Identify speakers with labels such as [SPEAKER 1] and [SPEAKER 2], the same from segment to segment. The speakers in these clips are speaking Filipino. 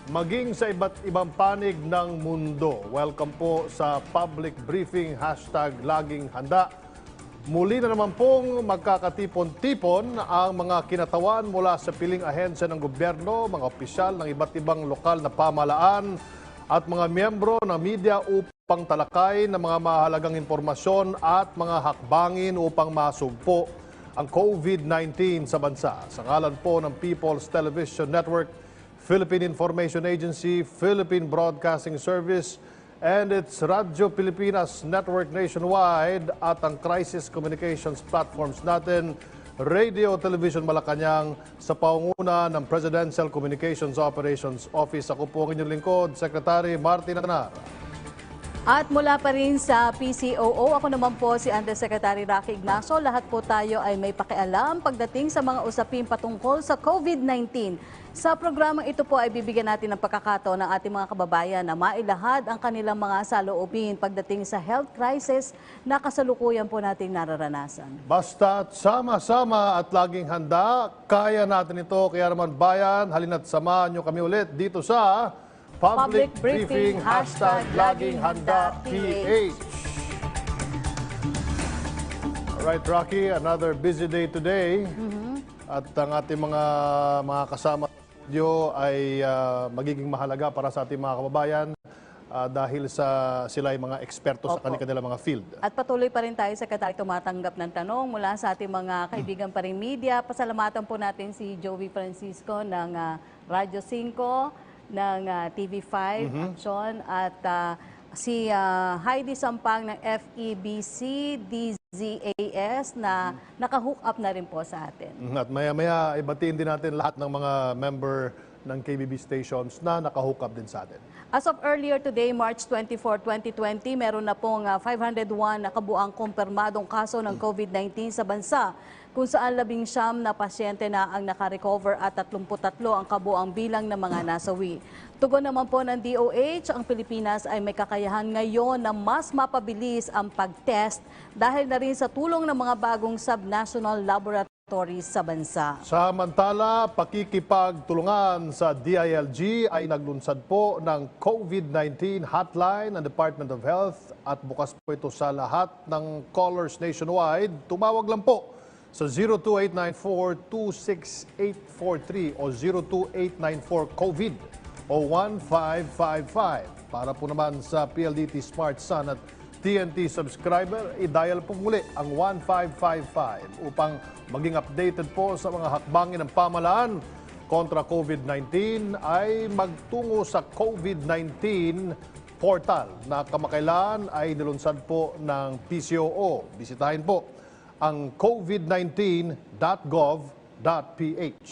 [SPEAKER 1] maging sa iba't ibang panig ng mundo. Welcome po sa public briefing #laging handa. Muli na naman pong magkakatipon-tipon ang mga kinatawan mula sa piling ahensya ng gobyerno, mga opisyal ng iba't ibang lokal na pamahalaan at mga miyembro ng media upang talakay ng mga mahalagang impormasyon at mga hakbangin upang masugpo ang COVID-19 sa bansa. Sa ngalan po ng People's Television Network, Philippine Information Agency, Philippine Broadcasting Service, and its Radyo Pilipinas Network nationwide at ang crisis communications platforms natin, Radio Television Malacanang, sa paunguna ng Presidential Communications Operations Office. Ako po ang inyong lingkod, Secretary Martin Atanar.
[SPEAKER 2] At mula pa rin sa PCOO, ako naman po si Undersecretary Rocky Ignacio. Lahat po tayo ay may pakialam pagdating sa mga usapin patungkol sa COVID-19. Sa programang ito po ay bibigyan natin ng pagkakataon ng ating mga kababayan na mailahad ang kanilang mga saloobin pagdating sa health crisis na kasalukuyan po nating nararanasan.
[SPEAKER 1] Basta't sama-sama at laging handa, kaya natin ito. Kaya naman bayan, halina't samahan nyo kami ulit dito sa Public Briefing #laging handa PH. Alright, Rocky, another busy day today. At ang ating mga kasama sa studio ay magiging mahalaga para sa ating mga kababayan dahil sila ay mga eksperto sa kanilang mga field. At
[SPEAKER 2] patuloy pa rin tayo sa tumatanggap ng tanong mula sa ating mga kaibigan pa rin media. Pasalamatan po natin si Joey Francisco ng Radyo 5, ng TV5 Action, at si Heidi Sampang ng FEBC DZAS na naka-hook up na rin po sa atin.
[SPEAKER 1] At maya-maya ibatiin din natin lahat ng mga member ng KBB stations na naka-hook up din sa atin.
[SPEAKER 2] As of earlier today, March 24, 2020, meron na pong 501 na kabuang kumpirmadong kaso ng COVID-19 sa bansa, kung saan 19 na pasyente na ang nakarecover at 33 ang kabuang bilang ng mga nasawi. Tugon naman po ng DOH, ang Pilipinas ay may kakayahan ngayon na mas mapabilis ang pag-test dahil na rin sa tulong ng mga bagong subnational laboratories sa bansa.
[SPEAKER 1] Samantala, pakikipagtulungan sa DILG ay naglunsad po ng COVID-19 hotline ng Department of Health at bukas po ito sa lahat ng callers nationwide. Tumawag lang po sa 02894-26843 o 02894-COVID o 1555. Para po naman sa PLDT Smart Sun at TNT subscriber, i-dial po muli ang 1555 upang maging updated po sa mga hakbangin ng pamahalaan kontra COVID-19 ay magtungo sa COVID-19 portal na kamakailan ay nilunsad po ng PCOO. Bisitahin po ang covid19.gov.ph.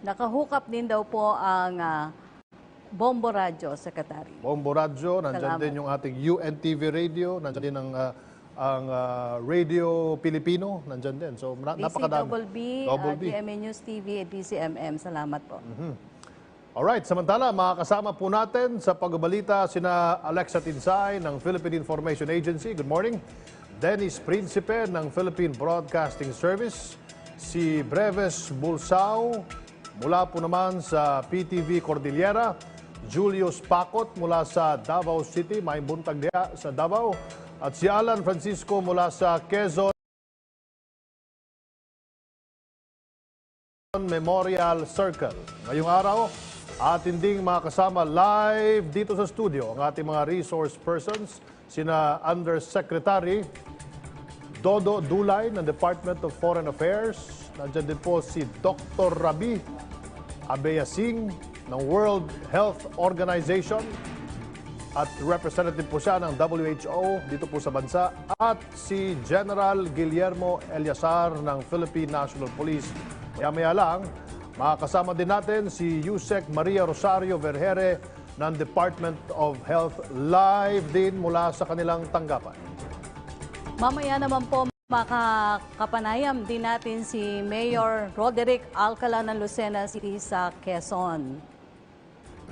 [SPEAKER 2] Nakahook up din daw po ang Bombo Radio, Secretary.
[SPEAKER 1] Bombo Radio, nandyan din yung ating UNTV Radio, nandyan din ang Radio Filipino, nandyan din. So napakadami.
[SPEAKER 2] DCBB, GMA News TV, at DCMM. Salamat po.
[SPEAKER 1] Alright, samantala makakasama po natin sa pagbabalita sina Alexa Tinsay ng Philippine Information Agency. Good morning. Dennis Principe ng Philippine Broadcasting Service, si Breves Bulsao mula po naman sa PTV Cordillera, Julius Pacot mula sa Davao City, may buntag diya sa Davao, at si Alan Francisco mula sa Quezon Memorial Circle. Ngayong araw, atin ding makasama live dito sa studio ang ating mga resource persons, sina Undersecretary Dodo Dulay ng Department of Foreign Affairs. Nandiyan din po si Dr. Rabi Abeyasing ng World Health Organization at representative po siya ng WHO dito po sa bansa, at si General Guillermo Eliazar ng Philippine National Police. Maya-maya lang, makakasama din natin si Yusek Maria Rosario Vergere ng Department of Health, live din mula sa kanilang tanggapan.
[SPEAKER 2] Mamaya naman po makakapanayam din natin si Mayor Roderick Alcala ng Lucena City sa Quezon.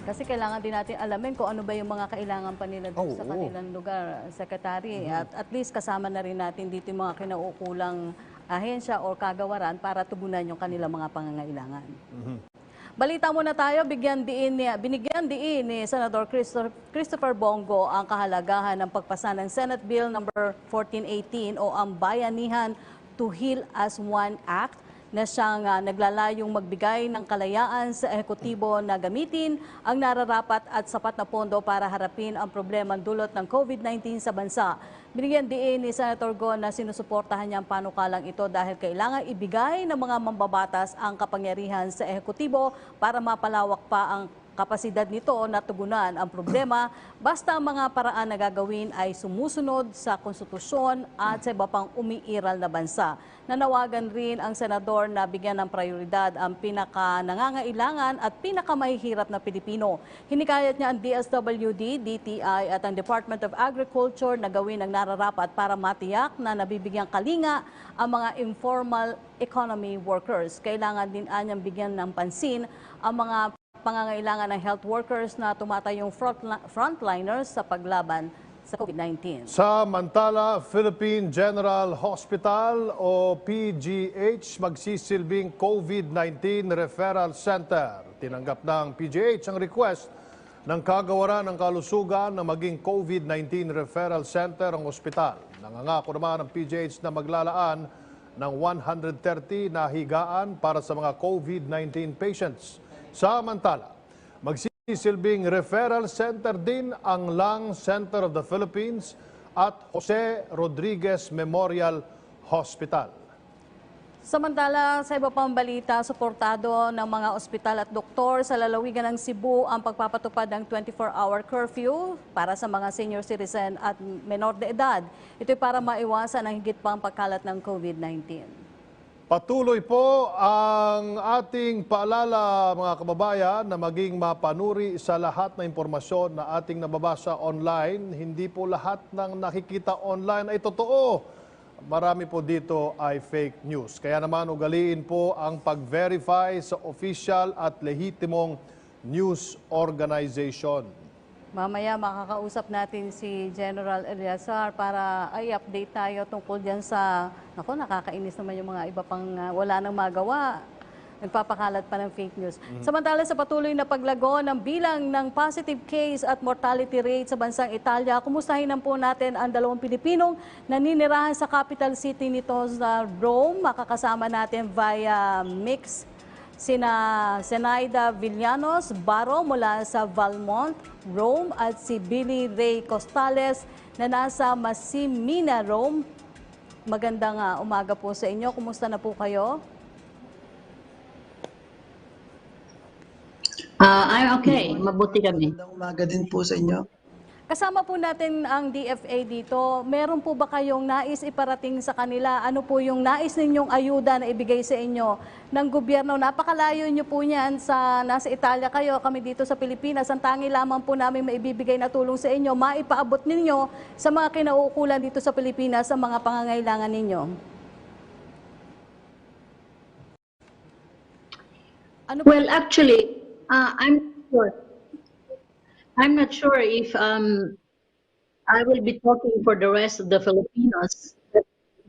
[SPEAKER 2] Kasi kailangan din natin alamin kung ano ba yung mga kailangan pa nila doon sa kanilang lugar, Secretary. At least kasama na rin natin dito yung mga kinaukulang ahensya o kagawaran para tugunan yung kanilang mga pangangailangan. Balita muna tayo, binigyan diin ni Senador Christopher Bongo ang kahalagahan ng pagpasa ng Senate Bill number 1418 o ang Bayanihan to Heal as One Act na siyang naglalayong magbigay ng kalayaan sa ehekutibo na gamitin ang nararapat at sapat na pondo para harapin ang problemang dulot ng COVID-19 sa bansa. Binigyan diin ni Senator Go na sinusuportahan niya ang panukalang ito dahil kailangan ibigay ng mga mambabatas ang kapangyarihan sa ehekutibo para mapalawak pa ang kapasidad nito na tugunan ang problema basta ang mga paraan na gagawin ay sumusunod sa konstitusyon at sa iba pang umiiral na bansa. Nanawagan rin ang senador na bigyan ng prioridad ang pinaka-nangangailangan at pinakamahihirap na Pilipino. Hinikayat niya ang DSWD, DTI at ang Department of Agriculture na gawin ang nararapat para matiyak na nabibigyang kalinga ang mga informal economy workers. Kailangan din anyang bigyan ng pansin ang mga pangangailangan ng health workers na tumatayong frontliners sa paglaban sa COVID-19.
[SPEAKER 1] Samantala, Philippine General Hospital o PGH magsisilbing COVID-19 Referral Center. Tinanggap ng PGH ang request ng Kagawaran ng Kalusugan na maging COVID-19 Referral Center ang ospital. Nangangako naman ang PGH na maglalaan ng 130 na higaan para sa mga COVID-19 patients. Samantala, magsisilbing referral center din ang Lung Center of the Philippines at Jose Rodriguez Memorial Hospital.
[SPEAKER 2] Samantala, sa iba pang balita, suportado ng mga ospital at doktor sa lalawigan ng Cebu ang pagpapatupad ng 24-hour curfew para sa mga senior citizen at menor de edad. Ito'y para maiwasan ang higit pang pagkalat ng COVID-19.
[SPEAKER 1] Patuloy po ang ating paalala mga kababayan na maging mapanuri sa lahat na impormasyon na ating nababasa online. Hindi po lahat ng nakikita online ay totoo. Marami po dito ay fake news. Kaya naman ugaliin po ang pag-verify sa official at lehitimong news organization.
[SPEAKER 2] Mamaya makakausap natin si General Eliazar para i-update tayo tungkol dyan sa, nakakainis naman yung mga iba pang wala nang magawa. Nagpapakalat pa ng fake news. Samantala sa patuloy na paglago ng bilang ng positive case at mortality rate sa bansang Italia, kumustahin po natin ang 2 Pilipinong naninirahan sa capital city nito sa Rome. Makakasama natin via mix sina Zenaida Villanos Baro mula sa Valmont, Rome at si Billy Ray Costales na nasa Masimina, Rome. Magandang umaga po sa inyo. Kumusta na po kayo?
[SPEAKER 3] I'm okay. Mabuti kami.
[SPEAKER 4] Magandang umaga din po sa inyo.
[SPEAKER 2] Kasama po natin ang DFA dito. Meron po ba kayong nais iparating sa kanila? Ano po yung nais ninyong ayuda na ibigay sa inyo ng gobyerno? Napakalayo nyo po niyan sa nasa Italia kayo, kami dito sa Pilipinas. Ang tangi lamang po namin maibibigay na tulong sa inyo, maipaabot ninyo sa mga kinauukulan dito sa Pilipinas sa mga pangangailangan ninyo. Ano po?
[SPEAKER 3] Well, actually, I'm not sure if I will be talking for the rest of the Filipinos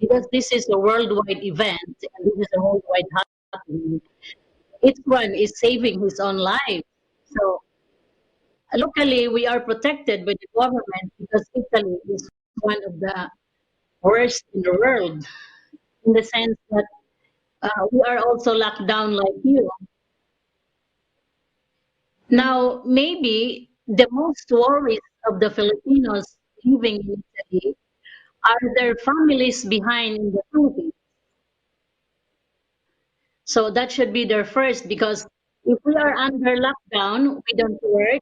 [SPEAKER 3] because this is a worldwide event and this is a worldwide happening. Each one is saving his own life. So, locally, we are protected by the government because Italy is one of the worst in the world in the sense that we are also locked down like you. Now, maybe the most worries of the Filipinos living in Italy are their families behind in the Philippines. So that should be their first, because if we are under lockdown, we don't work,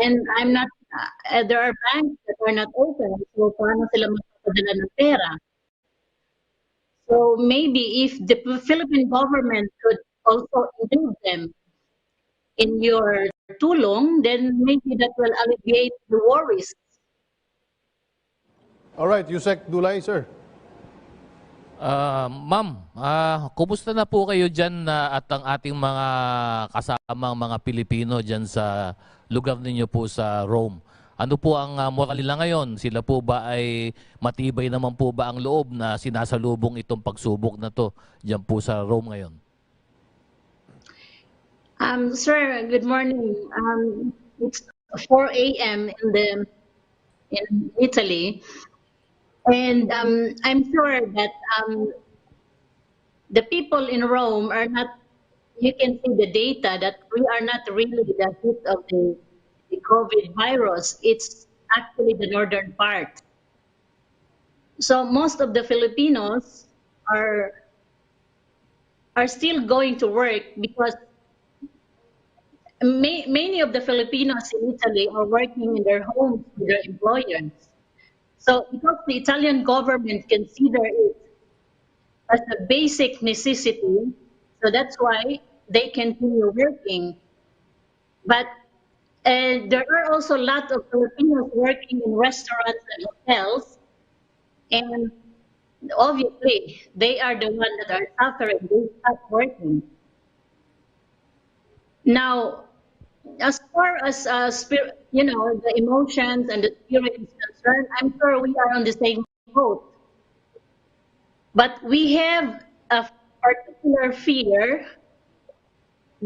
[SPEAKER 3] and I'm not. There are banks that are not open, so paano sila magpapadala ng pera? So maybe if the Philippine government could also include them in your tulong, then maybe that will alleviate the worries.
[SPEAKER 1] All right, Yusek Dulay, sir.
[SPEAKER 5] Ma'am, kumusta na po kayo dyan at ang ating mga kasamang mga Pilipino dyan sa lugar ninyo po sa Rome? Ano po ang moral nila ngayon? Sila po ba ay matibay naman po ba ang loob na sinasalubong itong pagsubok na to dyan po sa Rome ngayon?
[SPEAKER 3] Sir, good morning. It's 4 a.m. in Italy, and I'm sure that the people in Rome are not. You can see the data that we are not really the heat of the COVID virus. It's actually the northern part. So most of the Filipinos are are still going to work because many of the Filipinos in Italy are working in their homes with their employers. So because the Italian government consider it as a basic necessity, so that's why they continue working. But there are also a lot of Filipinos working in restaurants and hotels, and obviously they are the ones that are suffering. They stop working. Now, as far as spirit, the emotions and the spirit is concerned, I'm sure we are on the same boat. But we have a particular fear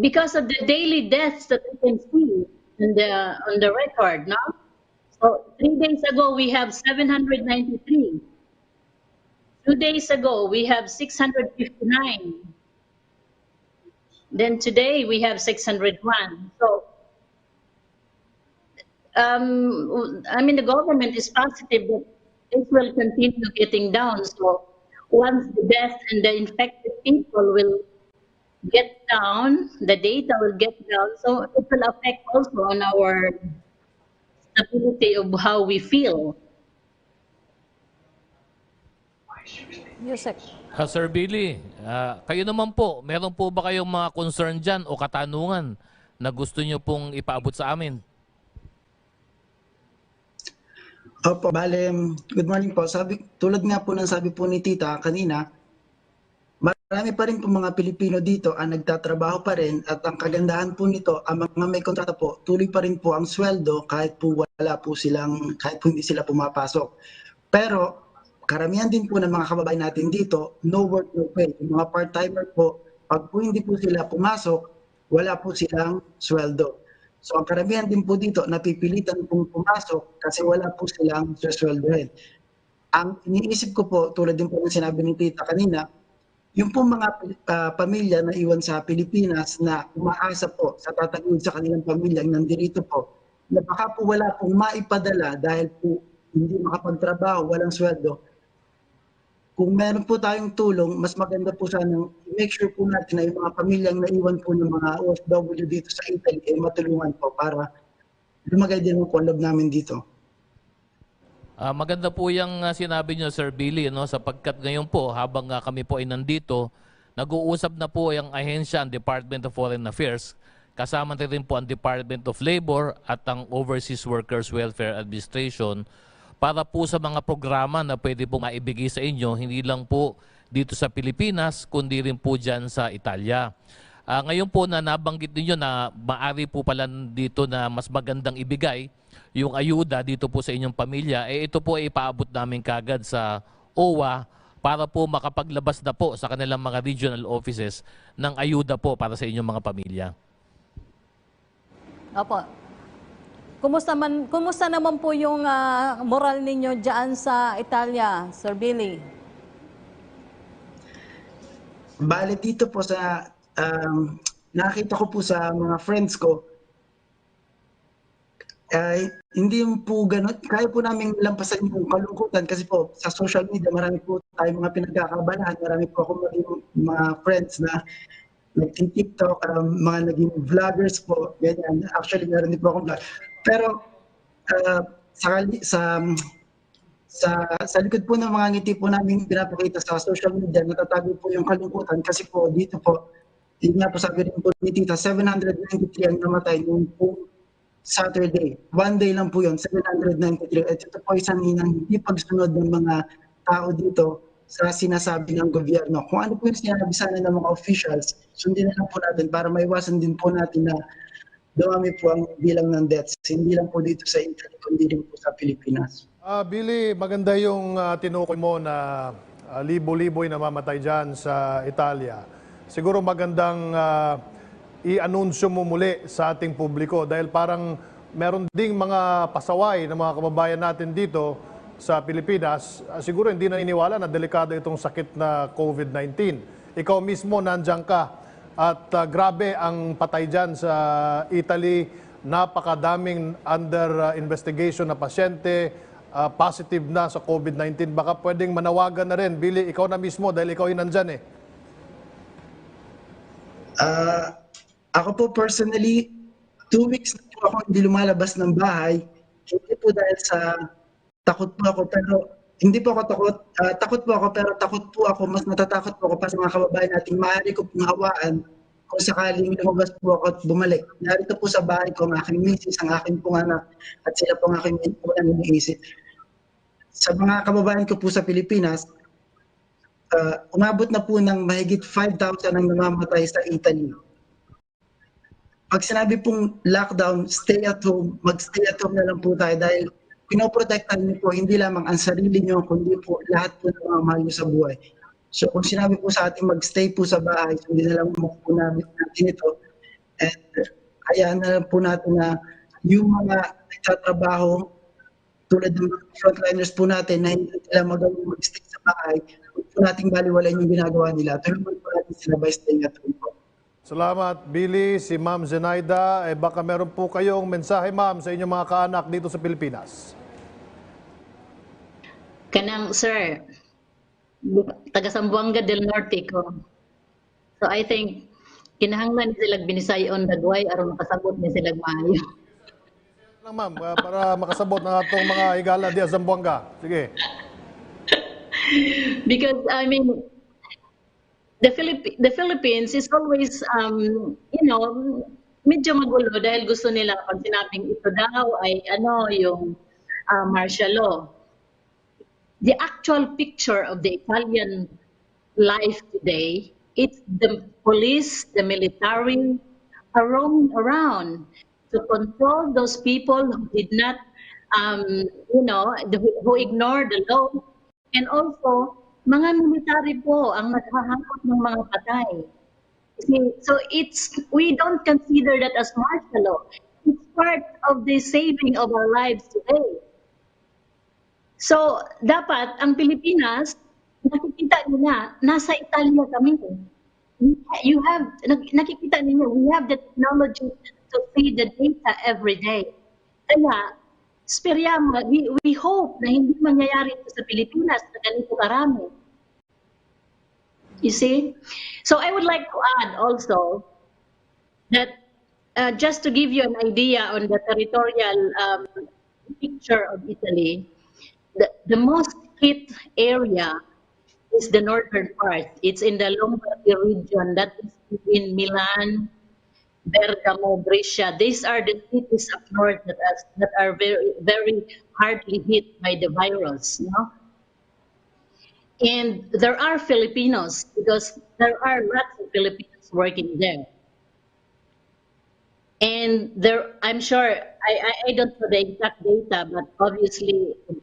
[SPEAKER 3] because of the daily deaths that we can see on the record, no? So 3 days ago we have 793. 2 days ago we have 659. Then today we have 601. So I mean, the government is positive that this will continue getting down. So once the death and the infected people will get down, the data will get down. So it will affect also on our stability of how we feel.
[SPEAKER 2] Yusek.
[SPEAKER 5] Sir Billy, kayo naman po, meron po ba kayong mga concern dyan o katanungan na gusto nyo pong ipaabot sa amin?
[SPEAKER 4] Opo, bale, good morning po. Tulad nga po ng sabi po ni Tita kanina, marami pa rin po mga Pilipino dito ang nagtatrabaho pa rin at ang kagandahan po nito, ang mga may kontrata po, tuloy pa rin po ang sweldo kahit po kahit po hindi sila pumapasok. Pero karamihan din po ng mga kababayan natin dito, no work, no pay. Yung mga part-timer po, pag po hindi po sila pumasok, wala po silang sweldo. So ang karamihan din po dito, napipilitan pong pumasok kasi wala po silang sweldohin. Ang iniisip ko po, tulad din po ng sinabi ni Tita kanina, yung po mga pamilya na iwan sa Pilipinas na umaasa po sa tataguyod sa kanilang pamilya nandirito po, na baka po wala pong maipadala dahil po hindi makapagtrabaho, walang sweldo. Kung meron po tayong tulong, mas maganda po sana make sure po natin na yung mga pamilyang naiwan po ng mga OFW dito sa Italy ay matulungan po para lumagay din po ang loob namin dito.
[SPEAKER 5] Maganda po yung sinabi nyo, Sir Billy, no? Sapagkat ngayon po, habang kami po ay nandito, nag-uusap na po yung ahensya, ang Department of Foreign Affairs, kasama rin po ang Department of Labor at ang Overseas Workers Welfare Administration para po sa mga programa na pwede po maibigay sa inyo, hindi lang po dito sa Pilipinas, kundi rin po dyan sa Italia. Ngayon po na nabanggit ninyo na maari po pala dito na mas magandang ibigay yung ayuda dito po sa inyong pamilya, ito po ay ipaabot namin kagad sa OWA para po makapaglabas na po sa kanilang mga regional offices ng ayuda po para sa inyong mga pamilya.
[SPEAKER 2] Opo. Kumusta naman po yung moral ninyo dyan sa Italia, Sir Billy?
[SPEAKER 4] Bale dito po sa, nakita ko po sa mga friends ko, hindi po ganun, kaya po namin lampasan yung kalungkutan kasi po sa social media marami po tayong mga pinagkakabalahan, marami po akong mga friends na nag-TikTok, mga naging vloggers po, ganyan. Actually, meron din po akong vlog. Pero sa likod po ng mga ngiti po namin pinapakita sa social media, natatago po yung kalungkutan kasi po dito po, yun nga po sabi rin po ni Tita, 793 ang namatay noong po Saturday. One day lang po yun, 793. At ito po isang hindi pagsunod ng mga tao dito sa sinasabi ng gobyerno. Kung ano po yung sinabi sana ng mga officials, sundin na lang po natin para maiwasan din po natin na dumami po ang bilang ng deaths. Hindi lang po dito sa Italy, kundi rin po sa Pilipinas.
[SPEAKER 1] Billy, maganda yung tinukoy mo na libo-libo yung namamatay dyan sa Italia. Siguro magandang i-anunsyo mo muli sa ating publiko? Dahil parang meron ding mga pasaway ng mga kababayan natin dito sa Pilipinas. Siguro hindi na iniwala na delikado itong sakit na COVID-19. Ikaw mismo nandiyan ka at grabe ang patay dyan sa Italy. Napakadaming under investigation na pasyente, positive na sa COVID-19. Baka pwedeng manawagan na rin. Billy, ikaw na mismo dahil ikaw yung nandyan eh.
[SPEAKER 4] Ako po personally, 2 weeks na po ako hindi lumalabas ng bahay. Hindi po dahil sa takot po ako, pero hindi po ako takot. Takot po ako, pero takot po ako. Mas natatakot po ako pa sa mga kababayan natin. Maaari ko pong hawaan kung sakaling lumabas po ako at bumalik. Narito po sa bahay ko ang aking misis, ang aking pong anak, at sila po ang aking unang iniisip. Sa mga kababayan ko po sa Pilipinas, umabot na po ng mahigit 5,000 ang namamatay sa Italy. Pag sinabi pong lockdown, stay at home, mag-stay at home na lang po tayo dahil pinoprotektahan niyo po hindi lamang ang sarili niyo, kundi po lahat po ng mga mahal niyo sa buhay. So kung sinabi po sa atin mag-stay po sa bahay, hindi na lang po natin ito. And hayaan na lang po natin na yung mga nagtatrabaho tulad ng mga frontliners po natin na hindi nila magawin mag-stay sa bahay, huwag po nating baliwalain yung ginagawa nila. Tulungan po natin sila by staying at home po.
[SPEAKER 1] Salamat, Billy. Si Ma'am Zenaida, baka meron po kayong mensahe, ma'am, sa inyong mga kaanak dito sa Pilipinas.
[SPEAKER 3] Kanang, sir, taga Zamboanga del Norte ko. So I think, kinahanglan sila binisayon dagway aron makasabot ni sila maayo.
[SPEAKER 1] Lang, ma'am, para makasabot na itong mga higala diya sa Zamboanga. Sige.
[SPEAKER 3] Because, I mean, the Philippines is always, medyo magulo dahil gusto nila pag sinabing ito daw ay yung martial law. The actual picture of the Italian life today, it's the police, the military are roaming around to control those people who did not, who ignored the law, and also mga military po ang naghahangkot ng mga patay. So we don't consider that as martial law. It's part of the saving of our lives today. So dapat ang Pilipinas, nakikita nila, nasa Italia kami. Nakikita ninyo, we have the technology to feed the data every day. Kaya, we hope na hindi mangyayari ito sa Pilipinas na ganito karami. You see? So I would like to add also that just to give you an idea on the territorial picture of Italy, the most hit area is the northern part. It's in the Lombardy region, that is between Milan, Bergamo, Brescia. These are the cities up north that are very, very hardly hit by the virus. And there are Filipinos because there are lots of Filipinos working there. And I'm sure, I don't know the exact data, but obviously the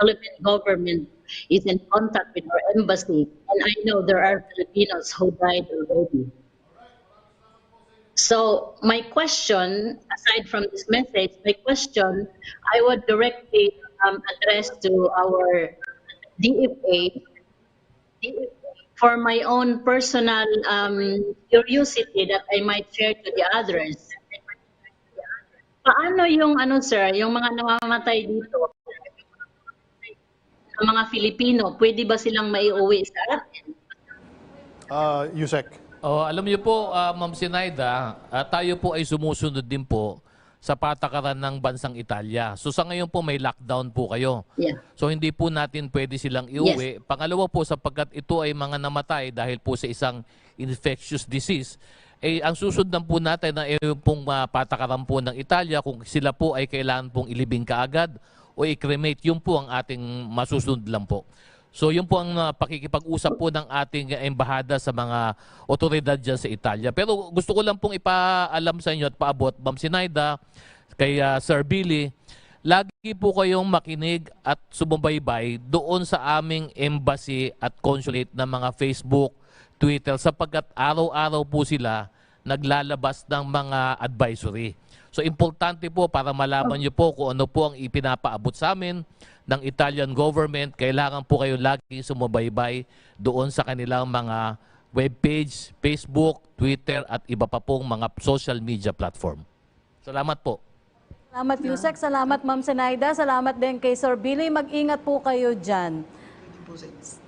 [SPEAKER 3] Philippine government is in contact with our embassy. And I know there are Filipinos who died already. So my question, aside from this message, I would directly address to our DFA for my own personal curiosity that I might share to the others. Paano yung sir, yung mga namamatay dito, ng mga Filipino, pwede ba silang maiuwi sa atin?
[SPEAKER 1] Yusek.
[SPEAKER 5] Alam niyo po, Ma'am Zenaida, tayo po ay sumusunod din po sa patakaran ng bansang Italia. So sa ngayon po may lockdown po kayo.
[SPEAKER 3] Yeah.
[SPEAKER 5] So hindi po natin pwede silang iuwi. Yes. Pangalawa po, sapagkat ito ay mga namatay dahil po sa isang infectious disease, ang susundan po natin na yung pong patakaran po ng Italia kung sila po ay kailangan pong ilibing kaagad o i-cremate, yun po ang ating masusunod lang po. So yun po ang pakikipag-usap po ng ating embahada sa mga otoridad dyan sa Italia. Pero gusto ko lang pong ipaalam sa inyo at paabot, Ma'am Zenaida, kay Sir Billy, lagi po kayong makinig at sumubaybay doon sa aming embassy at consulate ng mga Facebook, Twitter, sapagkat araw-araw po sila naglalabas ng mga advisory. So importante po para malaman nyo po kung ano po ang ipinapaabot sa amin ng Italian government, kailangan po kayo lagi sumubaybay doon sa kanilang mga webpage, Facebook, Twitter at iba pa pong mga social media platform. Salamat po.
[SPEAKER 2] Salamat Yusek, salamat Ma'am Zenaida, salamat din kay Sir Billy. Mag-ingat po kayo dyan.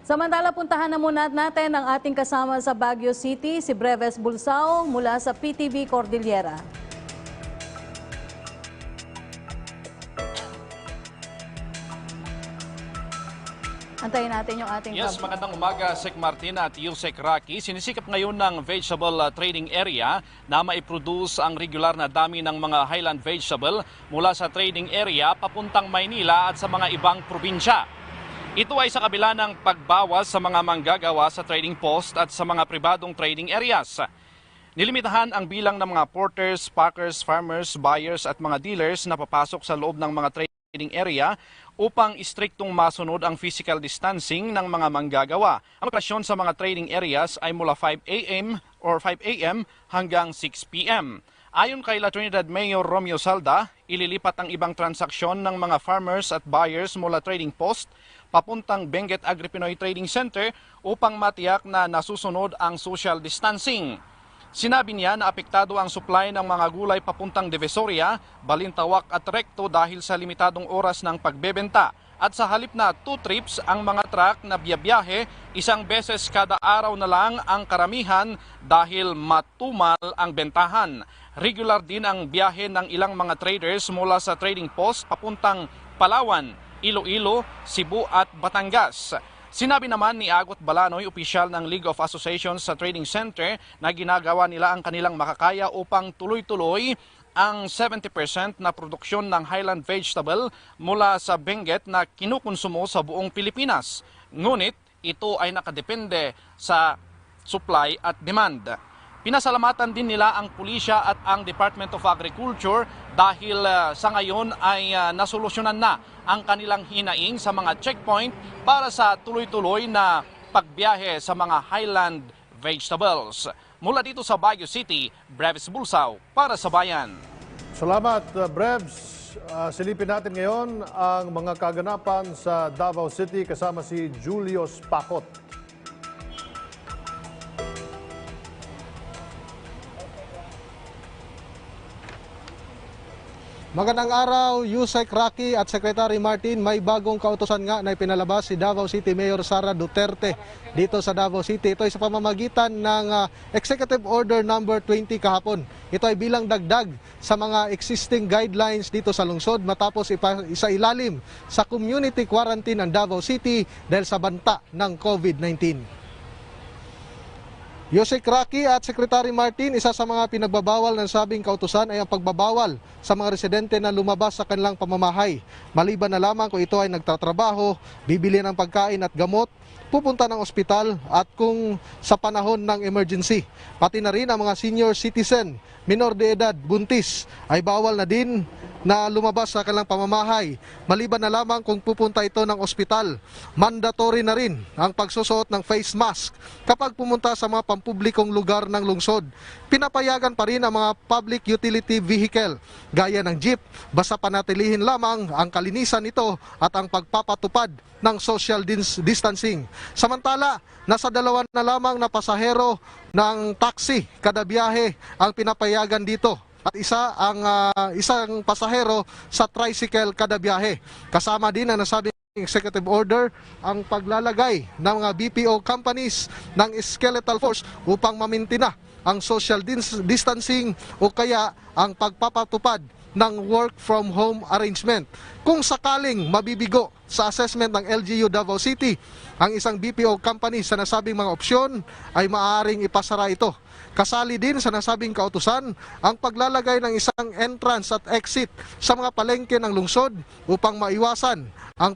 [SPEAKER 2] Samantala, puntahan na muna natin ang ating kasama sa Baguio City, si Breves Bulsao mula sa PTV Cordillera. Antayin natin yung ating...
[SPEAKER 6] Yes, magandang umaga, Sek Martin at Yusek Rocky. Sinisikap ngayon ng vegetable trading area na maiproduce ang regular na dami ng mga highland vegetable mula sa trading area papuntang Maynila at sa mga ibang probinsya. Ito ay sa kabila ng pagbawas sa mga manggagawa sa trading post at sa mga pribadong trading areas. Nilimitahan ang bilang ng mga porters, packers, farmers, buyers at mga dealers na papasok sa loob ng mga trading area upang istriktong masunod ang physical distancing ng mga manggagawa. Ang operasyon sa mga trading areas ay mula 5 a.m. hanggang 6 p.m. Ayon kay La Trinidad Mayor Romeo Salda, ililipat ang ibang transaksyon ng mga farmers at buyers mula trading post papuntang Benguet Agri-Pinoy Trading Center upang matiyak na nasusunod ang social distancing. Sinabi niya na apektado ang supply ng mga gulay papuntang Divisoria, Balintawak at Recto dahil sa limitadong oras ng pagbebenta. At sa halip na 2 trips ang mga truck na biyabiyahe, isang beses kada araw na lang ang karamihan dahil matumal ang bentahan. Regular din ang biyahe ng ilang mga traders mula sa trading post papuntang Palawan, Iloilo, Cebu at Batangas. Sinabi naman ni Agot Balanoy, opisyal ng League of Associations sa Trading Center, na ginagawa nila ang kanilang makakaya upang tuloy-tuloy ang 70% na produksyon ng highland vegetable mula sa Benguet na kinukonsumo sa buong Pilipinas. Ngunit ito ay nakadepende sa supply at demand. Pinasalamatan din nila ang pulisya at ang Department of Agriculture dahil sa ngayon ay nasolusyonan na ang kanilang hinaing sa mga checkpoint para sa tuloy-tuloy na pagbiyahe sa mga highland vegetables. Mula dito sa Baguio City, Breves Bulsao para sa Bayan.
[SPEAKER 1] Salamat, Brebs. Silipin natin ngayon ang mga kaganapan sa Davao City kasama si Julius Pakot.
[SPEAKER 7] Magandang araw, Yusek Rocky at Secretary Martin. May bagong kautusan nga na ipinalabas si Davao City Mayor Sara Duterte dito sa Davao City. Ito ay sa pamamagitan ng Executive Order number 20 kahapon. Ito ay bilang dagdag sa mga existing guidelines dito sa lungsod matapos isa ilalim sa community quarantine ng Davao City dahil sa banta ng COVID-19. Yusek Rocky at Secretary Martin, isa sa mga pinagbabawal ng sabing kautusan ay ang pagbabawal sa mga residente na lumabas sa kanilang pamamahay. Maliban na lamang kung ito ay nagtatrabaho, bibili ng pagkain at gamot, pupunta ng ospital at kung sa panahon ng emergency. Pati na rin ang mga senior citizen, minor de edad, buntis ay bawal na din na lumabas sa kanilang pamamahay. Maliban na lamang kung pupunta ito ng ospital. Mandatory na rin ang pagsusuot ng face mask kapag pumunta sa mga pampublikong lugar ng lungsod. Pinapayagan pa rin ang mga public utility vehicle gaya ng jeep, basta panatilihin lamang ang kalinisan nito at ang pagpapatupad ng social distancing. Samantala, nasa 2 na lamang na pasahero ng taxi kada biyahe ang pinapayagan dito. At isang pasahero sa tricycle kada biyahe. Kasama din ang nasabing executive order ang paglalagay ng mga BPO companies ng skeletal force upang mamintina ang social distancing o kaya ang pagpapatupad ng work from home arrangement. Kung sakaling mabibigo sa assessment ng LGU Davao City ang isang BPO company sa nasabing mga opsyon ay maaaring ipasara ito. Kasali din sa nasabing kautusan ang paglalagay ng isang entrance at exit sa mga palengke ng lungsod upang maiwasan ang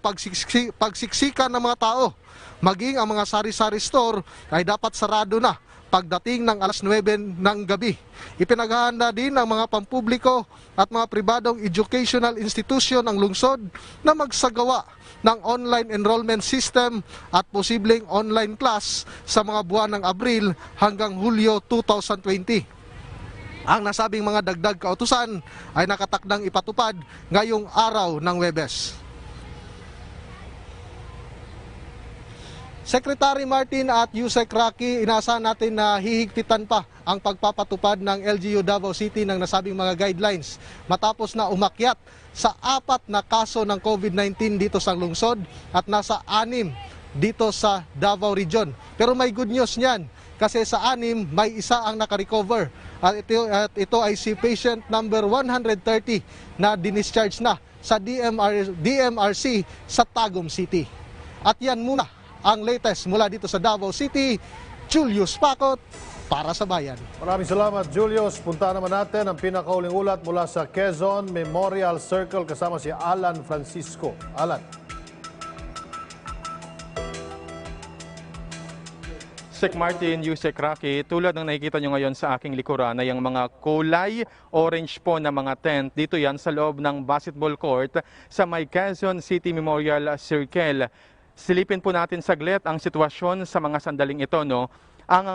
[SPEAKER 7] pagsiksikan ng mga tao. Maging ang mga sari-sari store ay dapat sarado na pagdating ng alas 9 ng gabi. Ipinaghahanda din ng mga pampubliko at mga pribadong educational institution ng lungsod na magsagawa ng online enrollment system at posibleng online class sa mga buwan ng Abril hanggang Hulyo 2020. Ang nasabing mga dagdag kautusan ay nakatakdang ipatupad ngayong araw ng Huwebes. Secretary Martin at Yusek Rocky, inaasahan natin na hihigpitan pa ang pagpapatupad ng LGU Davao City ng nasabing mga guidelines matapos na umakyat sa 4 na kaso ng COVID-19 dito sa lungsod at nasa 6 dito sa Davao Region. Pero may good news niyan kasi sa 6 may isa ang nakarecover at ito ay si patient number 130 na dinischarge na sa DMRC sa Tagum City. At yan muna ang latest mula dito sa Davao City. Julius Pacot para sa Bayan.
[SPEAKER 1] Maraming salamat, Julius. Punta naman natin ang pinakauling ulat mula sa Quezon Memorial Circle kasama si Alan Francisco. Alan.
[SPEAKER 8] Sec Martin, Yusek Rocky, tulad ng nakikita nyo ngayon sa aking likuran ay ang mga kulay orange po na mga tent. Dito yan sa loob ng basketball court sa may Quezon City Memorial Circle. Silipin po natin saglit ang sitwasyon sa mga sandaling ito, no? Ang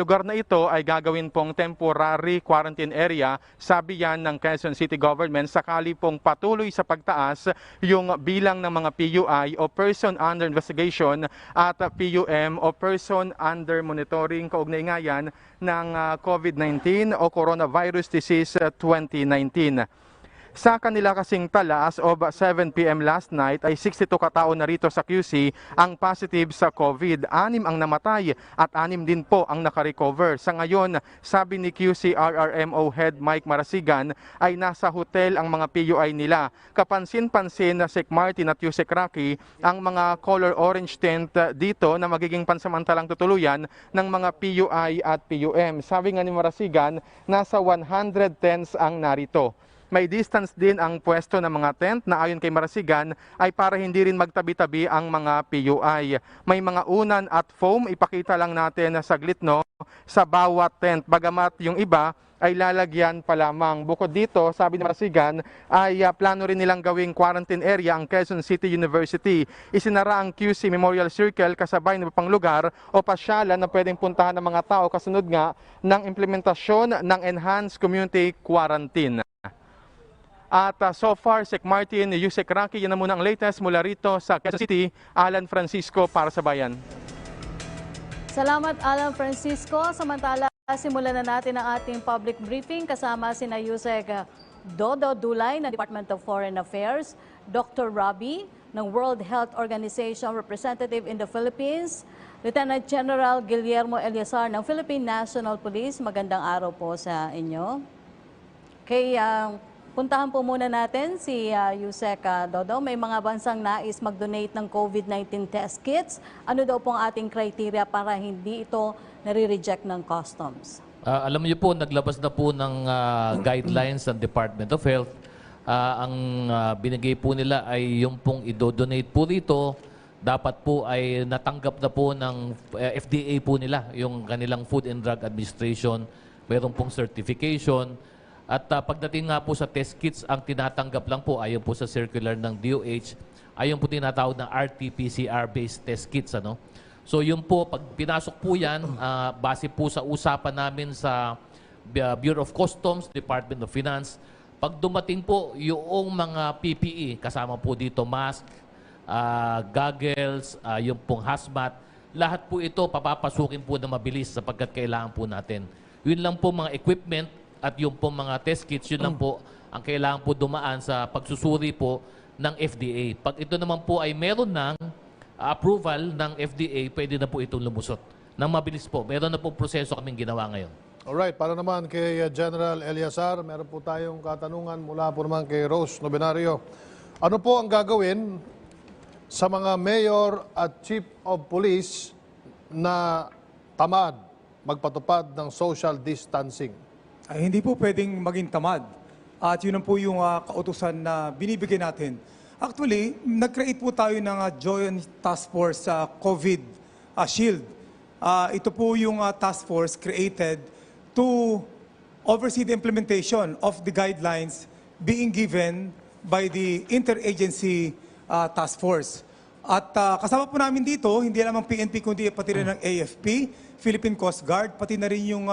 [SPEAKER 8] lugar na ito ay gagawin pong temporary quarantine area, sabi yan ng Quezon City Government, sakali pong patuloy sa pagtaas yung bilang ng mga PUI o Person Under Investigation at PUM o Person Under Monitoring, kaugnay nga yan ng COVID-19 o Coronavirus Disease 2019. Sa kanila kasing tala as of 7 p.m. last night ay 62 katao na rito sa QC ang positive sa COVID. 6 ang namatay at 6 din po ang nakarecover. Sa ngayon, sabi ni QC RRMO Head Mike Marasigan ay nasa hotel ang mga PUI nila. Kapansin-pansin na Sec Martin at Yusek Rocky ang mga color orange tent dito na magiging pansamantalang tutuluyan ng mga PUI at PUM. Sabi nga ni Marasigan, nasa 100 tents ang narito. May distance din ang pwesto ng mga tent na ayon kay Marasigan ay para hindi rin magtabi-tabi ang mga PUI. May mga unan at foam, ipakita lang natin na saglit, no, sa bawat tent. Bagamat yung iba ay lalagyan pa lamang. Bukod dito, sabi ni Marasigan, ay plano rin nilang gawing quarantine area ang Quezon City University. Isinara ang QC Memorial Circle kasabay ng pang lugar o pasyalan na pwedeng puntahan ng mga tao kasunod nga ng implementasyon ng Enhanced Community Quarantine. At so far, Sec Martin, Yusek Rocky, yan na muna ang latest mula rito sa Quezon City. Alan Francisco para sa Bayan.
[SPEAKER 2] Salamat, Alan Francisco. Samantala, simulan na natin ang ating public briefing kasama sina Yusek Dodo Dulay ng Department of Foreign Affairs, Dr. Robbie ng World Health Organization Representative in the Philippines, Lieutenant General Guillermo Eliazar ng Philippine National Police. Magandang araw po sa inyo. Puntahan po muna natin si Yusek Dodo. May mga bansang nais mag-donate ng COVID-19 test kits. Ano daw pong ating criteria para hindi ito nare-reject ng customs?
[SPEAKER 5] Alam niyo po, naglabas na po ng guidelines ng Department of Health. Ang binigay po nila ay yung pong i-donate po rito, dapat po ay natanggap na po ng FDA po nila, yung kanilang Food and Drug Administration. Mayroon pong certification. At pagdating nga po sa test kits, ang tinatanggap lang po, ayon po sa circular ng DOH, ayon po tinatawag ng RT-PCR-based test kits. Ano? So yun po, pag pinasok po yan, base po sa usapan namin sa Bureau of Customs, Department of Finance, pag dumating po yung mga PPE, kasama po dito mask, goggles, yung pong hazmat, lahat po ito papapasukin po na mabilis sapagkat kailangan po natin. Yun lang po mga equipment at yung po mga test kits, yun lang po ang kailangan po dumaan sa pagsusuri po ng FDA. Pag ito naman po ay meron ng approval ng FDA, pwede na po itong lumusot. Nang mabilis po. Meron na po proseso kaming ginawa ngayon.
[SPEAKER 1] Alright, para naman kay General Eliazar, meron po tayong katanungan mula po naman kay Rose Novenario. Ano po ang gagawin sa mga mayor at chief of police na tamad magpatupad ng social distancing?
[SPEAKER 9] Ay, hindi po pwedeng maging tamad. At yun po yung kautusan na binibigay natin. Actually, nag-create po tayo ng Joint Task Force sa COVID Shield. Ito po yung task force created to oversee the implementation of the guidelines being given by the Interagency Task Force. At kasama po namin dito, hindi lamang PNP kundi pati rin ng AFP, Philippine Coast Guard, pati na rin yung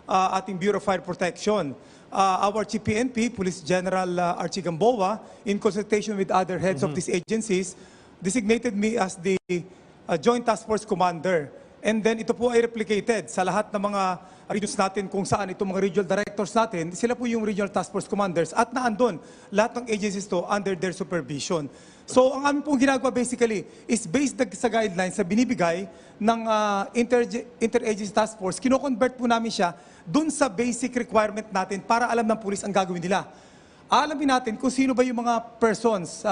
[SPEAKER 9] ating Bureau of Fire Protection. Our Chief PNP, Police General Archie Gamboa, in consultation with other heads of these agencies, designated me as the Joint Task Force Commander. And then ito po ay replicated sa lahat ng mga regions natin kung saan itong mga regional directors natin, sila po yung regional task force commanders at naandun lahat ng agencies to under their supervision. So ang amin pong ginagawa basically is based sa guidelines na binibigay ng interagency task force, kino-convert po namin siya dun sa basic requirement natin para alam ng pulis ang gagawin nila. Alamin natin kung sino ba yung mga persons,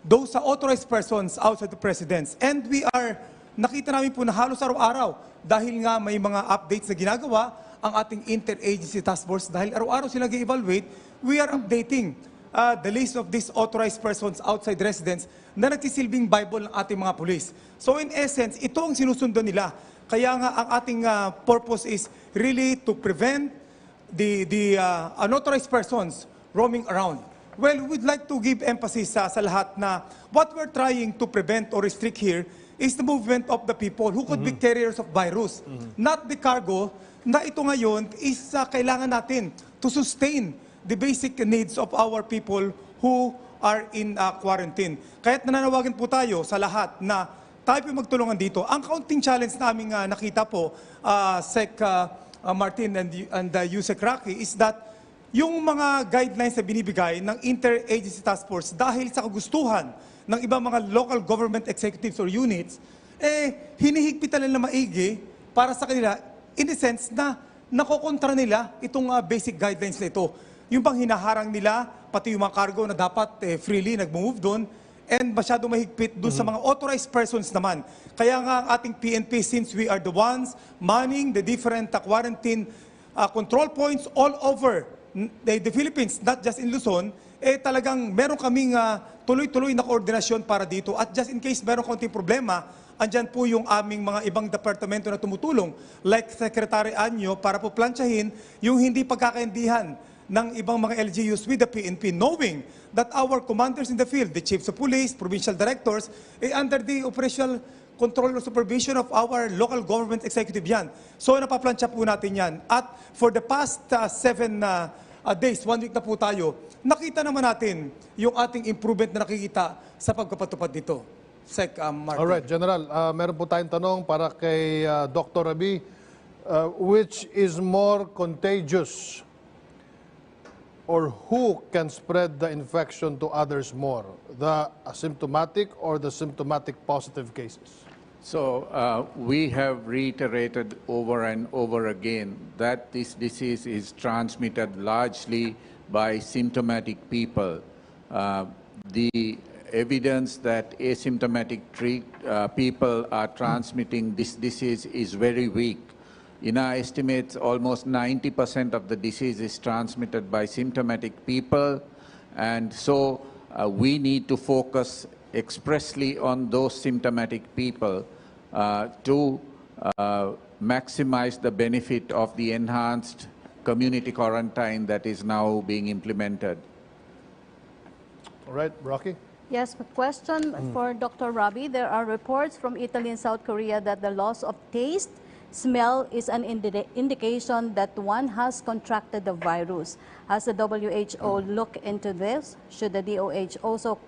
[SPEAKER 9] those authorized persons outside the presidents. And nakita namin po na halos araw-araw dahil nga may mga updates na ginagawa ang ating interagency task force dahil araw-araw sila nag-evaluate, we are updating the list of these authorized persons outside residents na nagsisilbing Bible ng ating mga pulis. So in essence, ito ang sinusundan nila. Kaya nga ang ating purpose is really to prevent the unauthorized persons roaming around. Well, we'd like to give emphasis sa lahat na what we're trying to prevent or restrict here is the movement of the people who could be carriers of virus, not the cargo na ito ngayon is kailangan natin to sustain the basic needs of our people who are in quarantine. Kaya't nananawagan po tayo sa lahat na tayo po magtulungan dito. Ang kaunting challenge namin nakita po, Sec Martin and Yusek Rocky, is that yung mga guidelines na binibigay ng Interagency Task Force dahil sa kagustuhan ng ibang mga local government executives or units, hinihigpitan nila maigi para sa kanila in the sense na nakokontra nila itong basic guidelines na ito. Yung bang hinaharang nila, pati yung mga cargo na dapat freely nag-move doon, and masyado mahigpit doon sa mga authorized persons naman. Kaya nga ang ating PNP, since we are the ones manning the different quarantine control points all over the Philippines, not just in Luzon, talagang meron kaming tuloy-tuloy na koordinasyon para dito. At just in case meron konting problema, andyan po yung aming mga ibang departamento na tumutulong, like Secretary Anyo, para po plansyahin yung hindi pagkakaindihan ng ibang mga LGUs with the PNP, knowing that our commanders in the field, the chiefs of police, provincial directors, under the operational control or supervision of our local government executive yan. So napaplansya po natin yan. At for the past 7 days, 1 week na po tayo, nakita naman natin yung ating improvement na nakikita sa pagpapatupad nito. Sec Martin.
[SPEAKER 1] Alright, General, meron po tayong tanong para kay Dr. Rabi. Which is more contagious, or who can spread the infection to others more, the asymptomatic or the symptomatic positive cases?
[SPEAKER 10] So we have reiterated over and over again that this disease is transmitted largely by symptomatic people. The evidence that asymptomatic people are transmitting this disease is very weak. In our estimates, almost 90% of the disease is transmitted by symptomatic people, and so we need to focus expressly on those symptomatic people to maximize the benefit of the enhanced community quarantine that is now being implemented.
[SPEAKER 1] All right, Rocky?
[SPEAKER 2] Yes, a question for Dr. Rabi. There are reports from Italy and South Korea that the loss of taste, smell is an indication that one has contracted the virus. Has the WHO looked into this? Should the DOH also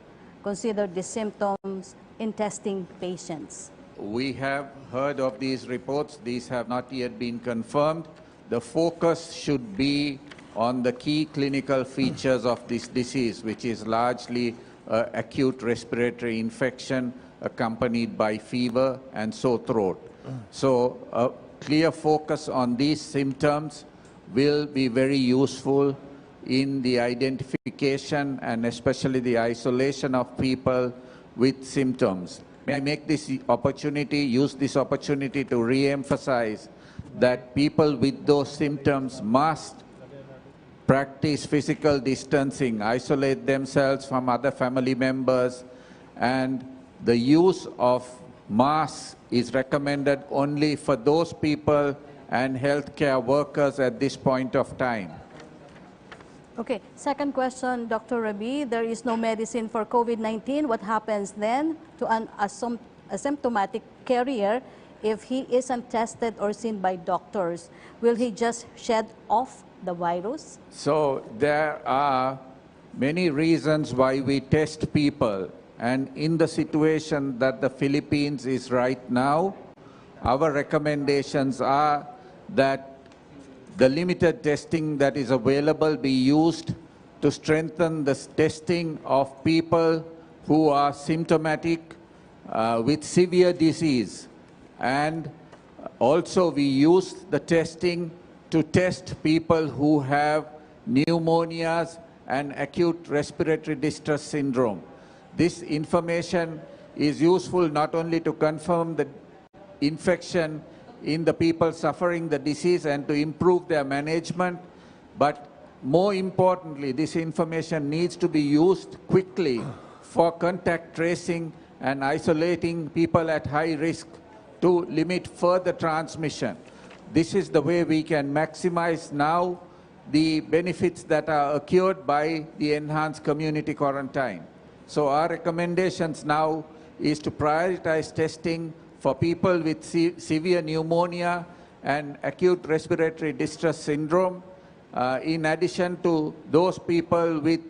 [SPEAKER 2] consider the symptoms in testing patients?
[SPEAKER 10] We have heard of these reports. These have not yet been confirmed. The focus should be on the key clinical features of this disease, which is largely acute respiratory infection accompanied by fever and sore throat. So a clear focus on these symptoms will be very useful in the identification and especially the isolation of people with symptoms. May I make this opportunity, use this opportunity to re-emphasize that people with those symptoms must practice physical distancing, isolate themselves from other family members, and the use of masks is recommended only for those people and healthcare workers at this point of time.
[SPEAKER 2] Okay, second question, Dr. Rabi. There is no medicine for COVID-19. What happens then to an asymptomatic carrier if he isn't tested or seen by doctors? Will he just shed off the virus?
[SPEAKER 10] So there are many reasons why we test people, and in the situation that the Philippines is right now, our recommendations are that the limited testing that is available be used to strengthen the testing of people who are symptomatic with severe disease. And also we use the testing to test people who have pneumonias and acute respiratory distress syndrome. This information is useful not only to confirm the infection in the people suffering the disease and to improve their management, but more importantly, this information needs to be used quickly for contact tracing and isolating people at high risk to limit further transmission. This is the way we can maximize now the benefits that are accrued by the enhanced community quarantine. So our recommendations now is to prioritize testing for people with severe pneumonia and acute respiratory distress syndrome, in addition to those people with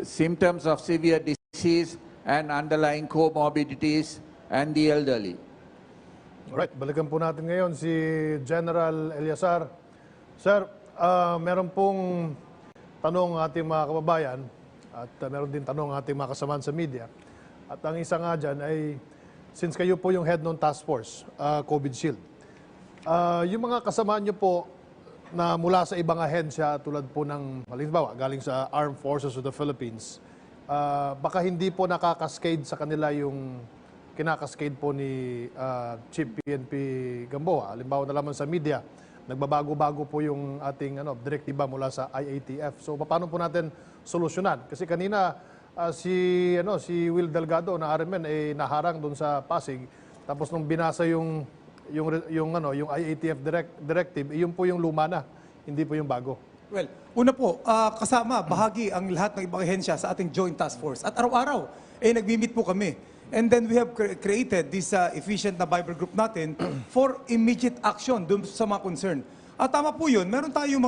[SPEAKER 10] symptoms of severe disease and underlying comorbidities and the elderly.
[SPEAKER 1] Alright, balikan po natin ngayon si General Eliazar. Sir, meron pong tanong ating mga kababayan at meron din tanong ating mga kasamahan sa media. At ang isa nga dyan ay, since kayo po yung head ng task force, COVID Shield, yung mga kasamahan nyo po na mula sa ibang ahensya tulad po ng, halimbawa, galing sa Armed Forces of the Philippines, baka hindi po nakakaskade sa kanila yung kinakaskade po ni Chief PNP Gamboa. Halimbawa na lamang sa media, nagbabago-bago po yung ating direktiba mula sa IATF. So paano po natin solusyonan? Kasi kanina si Will Delgado na RMN ay naharang doon sa Pasig. Tapos nung binasa yung IATF directive, yun po yung luma na, hindi po yung bago.
[SPEAKER 9] Well, una po, kasama, bahagi ang lahat ng ibang ahensya sa ating Joint Task Force. At araw-araw, nag-meet po kami. And then we have created this efficient na Viber group natin for immediate action dun sa mga concern. At tama po yun, meron tayong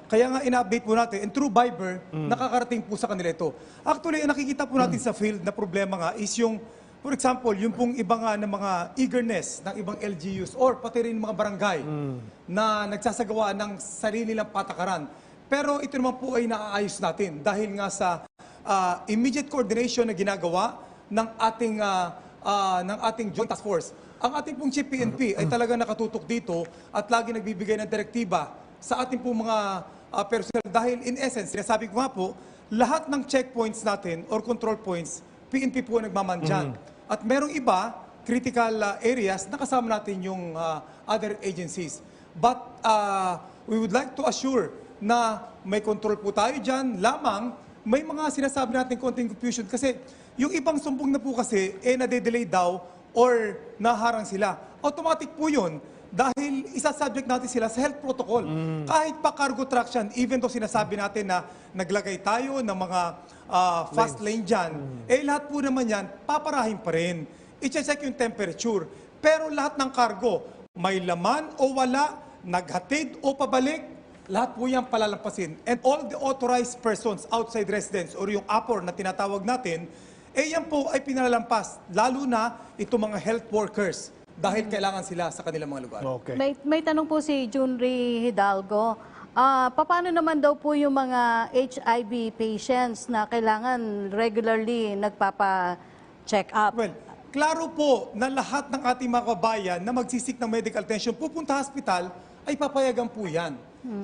[SPEAKER 9] kaya nga ina-update po natin, and through Viber, nakakarating po sa kanila ito. Actually, nakikita po natin sa field na problema nga is yung, for example, yung pong iba nga ng mga eagerness ng ibang LGUs or pati rin mga barangay na nagsasagawa ng sarili nilang patakaran. Pero ito naman po ay naaayos natin dahil nga sa immediate coordination na ginagawa ng ating Joint Task Force. Ang ating pong Chief PNP ay talaga nakatutok dito at lagi nagbibigay ng direktiba sa ating pong mga personnel. Dahil in essence, sinasabi ko nga po, lahat ng checkpoints natin or control points, PNP po nagmamandyan. At merong iba, critical areas, nakasama natin yung other agencies. But we would like to assure na may control po tayo dyan, lamang may mga sinasabi natin konting confusion kasi yung ibang sumbong na po kasi nade-delay daw or naharang sila. Automatic po yun dahil isa-subject natin sila sa health protocol. Kahit pa cargo traction, even though sinasabi natin na naglagay tayo ng mga fast lane dyan, lahat po naman yan, paparahin pa rin. I-check yung temperature. Pero lahat ng cargo, may laman o wala, naghatid o pabalik, lahat po yan palalampasin. And all the authorized persons outside residence or yung APOR na tinatawag natin, yan po ay pinalalampas. Lalo na itong mga health workers dahil kailangan sila sa kanilang mga lugar.
[SPEAKER 1] Okay.
[SPEAKER 2] May tanong po si Junri Hidalgo. Paano naman daw po yung mga HIV patients na kailangan regularly nagpapa-check up?
[SPEAKER 9] Well, klaro po na lahat ng ating mga kabayan na magsisik ng medical attention, pupunta hospital, ay papayagan po yan.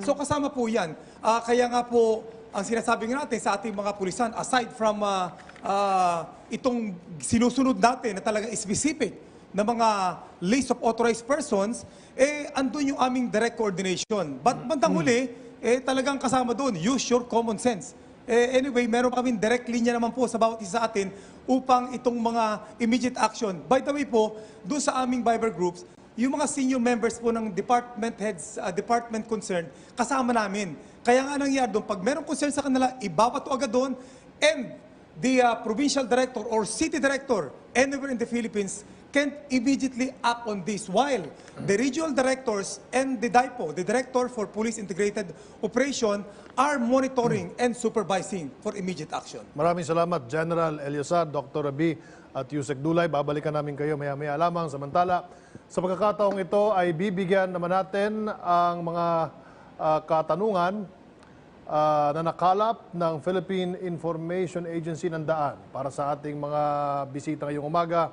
[SPEAKER 9] So kasama po yan. Kaya nga po, ang sinasabi natin sa ating mga pulisan, aside from itong sinusunod natin na talagang specific na mga list of authorized persons, andun yung aming direct coordination. But bandang huli, talagang kasama doon, use your common sense. Anyway, meron kaming direct linya naman po sa bawat isa sa atin upang itong mga immediate action. By the way po, doon sa aming Viber groups, yung mga senior members po ng department heads, department concerned, kasama namin. Kaya nga nangyari doon, pag merong concern sa kanila, ibabot agad doon, and the provincial director or city director anywhere in the Philippines can't immediately act on this, while the regional directors and the DIPO, the Director for Police Integrated Operation, are monitoring and supervising for immediate action.
[SPEAKER 1] Maraming salamat, General Eliasar, Dr. Rabi at Yusek Dulay. Babalikan namin kayo maya-maya lamang. Samantala, sa pagkakataong ito ay bibigyan naman natin ang mga katanungan na nakalap ng Philippine Information Agency ng daan para sa ating mga bisita ngayong umaga.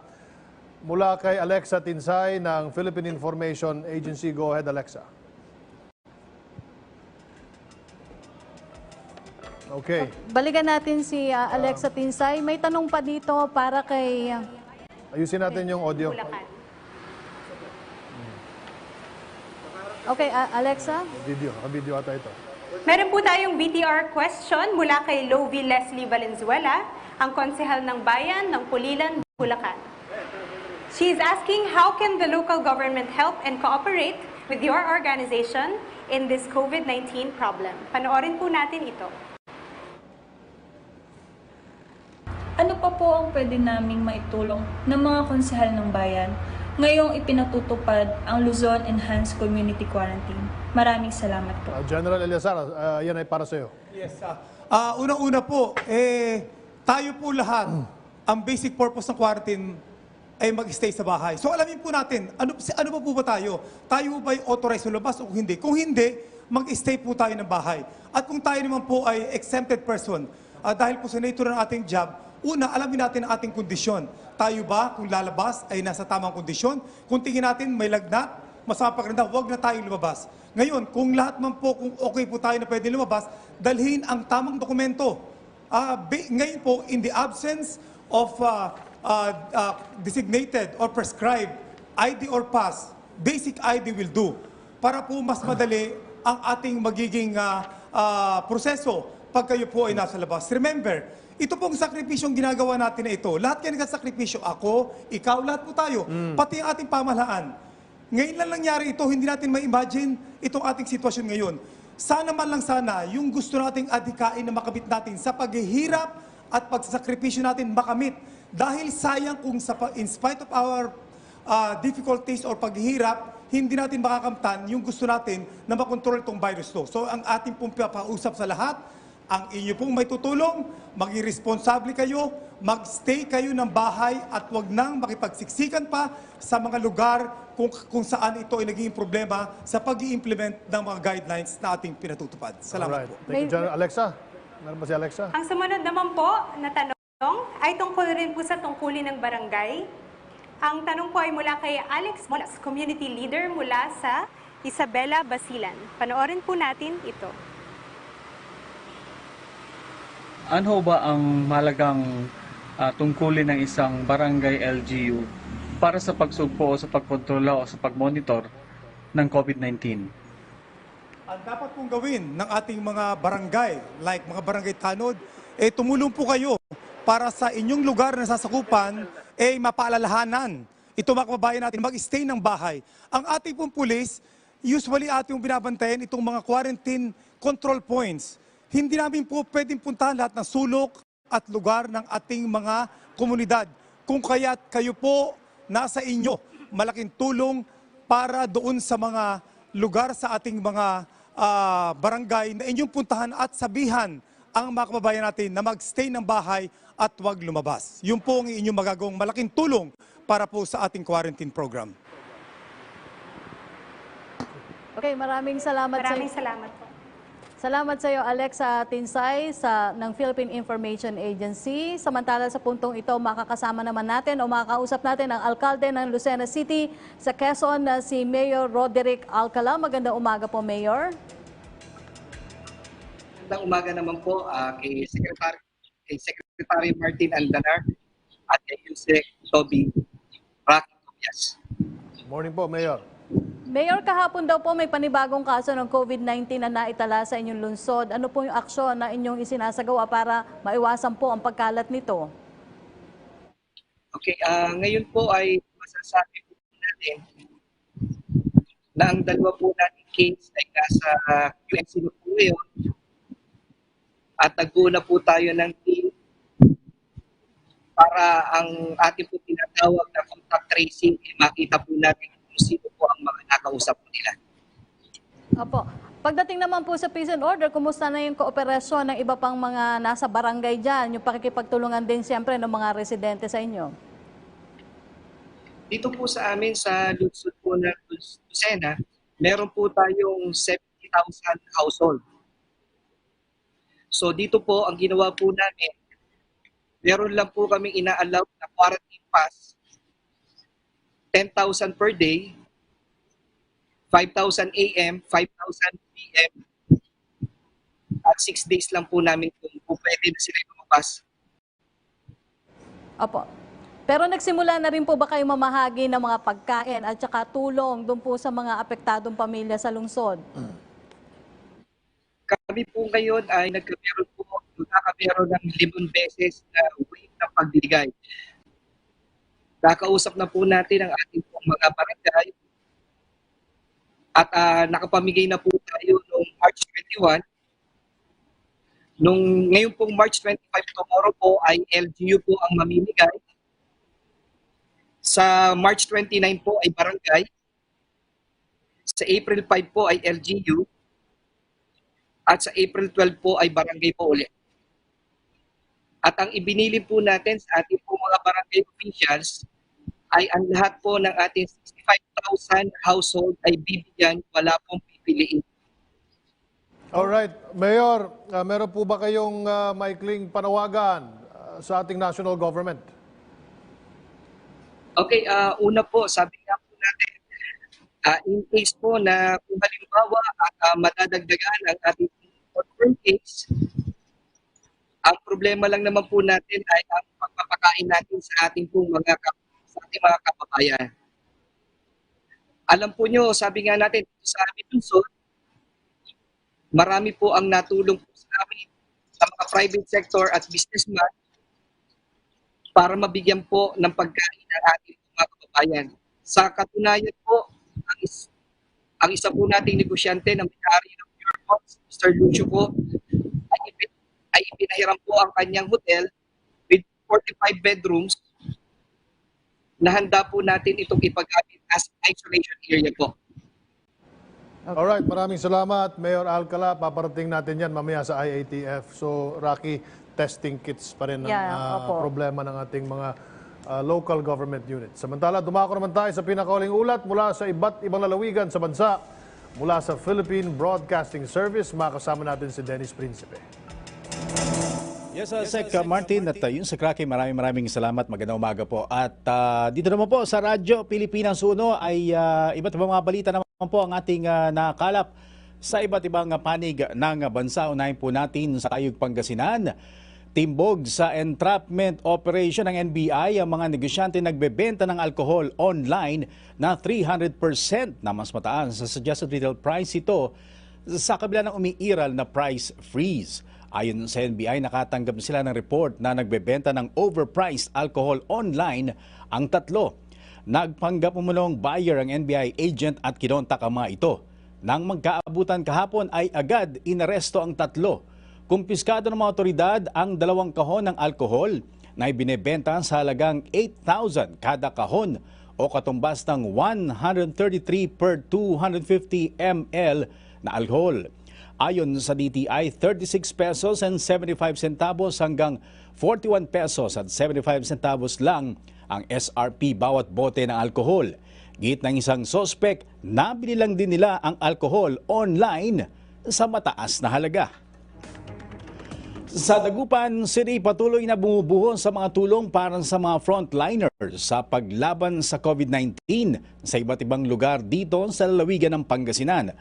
[SPEAKER 1] Mula kay Alexa Tinsay ng Philippine Information Agency. Go ahead, Alexa. Okay.
[SPEAKER 2] Balikan natin si Alexa Tinsay. May tanong pa dito para kay...
[SPEAKER 1] Ayusin natin yung audio.
[SPEAKER 2] Okay, Alexa?
[SPEAKER 1] Video ata ito.
[SPEAKER 11] Meron po tayong BTR question mula kay Lovie Leslie Valenzuela, ang konsehal ng bayan ng Pulilan, Bulacan. She is asking, how can the local government help and cooperate with your organization in this COVID-19 problem? Panoorin po natin ito.
[SPEAKER 12] Ano pa po ang pwede naming maitulong ng mga konsehal ng bayan ngayong ipinatutupad ang Luzon Enhanced Community Quarantine? Maraming salamat po.
[SPEAKER 1] General Eliasar, yan ay para sa iyo.
[SPEAKER 9] Yes. Unang-una po, tayo po lahat, ang basic purpose ng quarantine ay mag-stay sa bahay. So alamin po natin, ano pa po ba tayo? Tayo ba ay authorized sa labas o hindi? Kung hindi, mag-stay po tayo ng bahay. At kung tayo naman po ay exempted person, dahil po sa nature ng ating job, una, alamin natin ang ating kondisyon. Tayo ba, kung lalabas, ay nasa tamang kondisyon? Kung tingin natin may lagnat, masama pagkanda, huwag na tayong lumabas. Ngayon, kung lahat man po, kung okay po tayo na pwede lumabas, dalhin ang tamang dokumento. Ngayon po, in the absence of designated or prescribed ID or pass, basic ID will do para po mas madali ang ating magiging proseso pag kayo po ay nasa labas. Remember, ito pong sakripisyong ginagawa natin na ito, lahat kayo nagsasakripisyo, ako, ikaw, lahat po tayo, pati ang ating pamahalaan. Ngayon lang nangyari ito, hindi natin ma-imagine itong ating sitwasyon ngayon. Sana man lang sana, yung gusto nating adhikain na makamit natin sa paghihirap at pagsasakripisyo natin makamit. Dahil sayang kung in spite of our difficulties or paghihirap, hindi natin makakamtan yung gusto natin na makontrol itong virus to. So ang ating pong papausap sa lahat, ang inyo pong may tutulong, maging responsable kayo, magstay kayo ng bahay at wag nang makipagsiksikan pa sa mga lugar kung saan ito ay naging problema sa pag-i-implement ng mga guidelines na ating pinatutupad. Salamat po.
[SPEAKER 1] Thank you, General. Alexa? Meron ba si Alexa?
[SPEAKER 11] Ang sumunod naman po na tanong ay tungkol rin po sa tungkulin ng barangay. Ang tanong po ay mula kay Alex Molas, community leader mula sa Isabela, Basilan. Panoorin po natin ito.
[SPEAKER 13] Ano ba ang mahalagang tungkulin ng isang barangay LGU para sa pagsugpo o sa pagkontrola o sa pagmonitor ng COVID-19?
[SPEAKER 9] Ang dapat pong gawin ng ating mga barangay, like mga barangay tanod, tumulong po kayo para sa inyong lugar na sasakupan, mapaalalahanan. Ito mga kababayan natin, mag-stay ng bahay. Ang ating pong pulis, usually ating binabantayan itong mga quarantine control points. Hindi namin po pwedeng puntahan lahat ng sulok at lugar ng ating mga komunidad. Kung kaya't kayo po nasa inyo, malaking tulong para doon sa mga lugar sa ating mga barangay na inyong puntahan at sabihan ang mga kababayan natin na mag-stay ng bahay at huwag lumabas. Yun po ang inyong magagawang malaking tulong para po sa ating quarantine program.
[SPEAKER 2] Okay, maraming salamat
[SPEAKER 11] Salamat po.
[SPEAKER 2] Salamat sa iyo, Alexa Tinsay ng Philippine Information Agency. Samantala sa puntong ito, makakasama naman natin o makakausap natin ang alkalde ng Lucena City sa Quezon na si Mayor Roderick Alcala. Magandang umaga po, Mayor.
[SPEAKER 14] Magandang umaga naman po kay Secretary Martin Aldanar at kay Yusek Toby Rakias.
[SPEAKER 1] Morning po, Mayor.
[SPEAKER 2] Mayor, kahapon daw po may panibagong kaso ng COVID-19 na naitala sa inyong lungsod. Ano po yung aksyon na inyong isinasagawa para maiwasan po ang pagkalat nito?
[SPEAKER 14] Okay, ngayon po ay masasabi po natin na ang dalawa po nating case ay nasa QNC na po ngayon at nagbuo na po tayo ng team para ang ating po tinatawag na contact tracing, makita po natin kung sino po ang mga nakausap po nila.
[SPEAKER 2] Opo. Pagdating naman po sa peace and order, kumusta na yung kooperasyon ng iba pang mga nasa barangay dyan? Yung pakikipagtulungan din siyempre ng mga residente sa inyo?
[SPEAKER 14] Dito po sa amin sa lungsod po ng Lucena, meron po tayong 70,000 household. So dito po, ang ginawa po namin, meron lang po kaming ina-allow na quarantine pass, 10,000 per day, 5,000 AM, 5,000 PM, at 6 days lang po namin kung pwede na sila lumabas.
[SPEAKER 2] Opo. Pero nagsimula na rin po ba kayo mamahagi ng mga pagkain at saka tulong doon po sa mga apektadong pamilya sa lungsod?
[SPEAKER 14] Kami po ngayon ay nakakameron ng 5 beses na wave ng pagbibigay. Nakausap na po natin ang ating pong mga barangay at nakapamigay na po tayo noong March 21. Ngayon pong March 25, tomorrow po ay LGU po ang mamimigay. Sa March 29 po ay barangay. Sa April 5 po ay LGU. At sa April 12 po ay barangay po ulit. At ang ibinili po natin sa ating po mga barangay officials ay ang lahat po ng ating 65,000 household ay bibigyan, wala pong pipiliin.
[SPEAKER 1] Alright, Mayor, meron po ba kayong maikling panawagan sa ating national government?
[SPEAKER 14] Okay, una po, sabi nga po natin, in case po na kung halimbawa at madadagdagan ang ating confirmed case, ang problema lang naman po natin ay ang pagpapakain natin sa ating pong mga kababayan. Alam po nyo, sabi nga natin, sa aming lungsod, marami po ang natulong po sa amin sa mga private sector at businessman para mabigyan po ng pagkain ang ating mga kababayan. Sa katunayan po, ang isa po nating negosyante na may-ari ng Pure Box, Mr. Lucio po, ay ipinahiram po ang kanyang hotel with 45 bedrooms na handa po natin itong ipagamit as isolation area po.
[SPEAKER 1] Alright, maraming salamat, Mayor Alcala. Paparating natin yan mamaya sa IATF. So, Rocky, testing kits pa rin ang problema ng ating mga local government units. Samantala, dumako naman tayo sa pinakauling ulat mula sa iba't ibang lalawigan sa bansa. Mula sa Philippine Broadcasting Service, makasama natin si Dennis Principe.
[SPEAKER 15] Yes, Sec Martin at yun sa Kraki, maraming salamat. Magandang umaga po. At dito naman po sa Radyo Pilipinas Uno ay iba't ibang mga balita naman po ang ating nakalap sa iba't ibang panig ng bansa. Unahin po natin sa Tayug, Pangasinan. Timbog sa entrapment operation ng NBI, ang mga negosyante nagbebenta ng alcohol online na 300% na mas mataas sa suggested retail price ito sa kabila ng umiiral na price freeze. Ayon sa NBI, nakatanggap sila ng report na nagbebenta ng overpriced alcohol online ang tatlo. Nagpanggap umunong buyer ang NBI agent at kinontak ang mga ito. Nang magkaabutan kahapon ay agad inaresto ang tatlo. Kumpiskado ng mga otoridad ang 2 kahon ng alcohol na ibinebenta sa halagang 8,000 kada kahon o katumbas ng 133 per 250 ml na alcohol. Ayon sa DTI, 36 pesos and 75 centavos hanggang 41 pesos at 75 centavos lang ang SRP bawat bote ng alkohol. Git ng isang sospek, nabili lang din nila ang alkohol online sa mataas na halaga. Sa Dagupan City, patuloy na bumubuhos sa mga tulong para sa mga frontliners sa paglaban sa COVID-19 sa iba't ibang lugar dito sa lalawigan ng Pangasinan.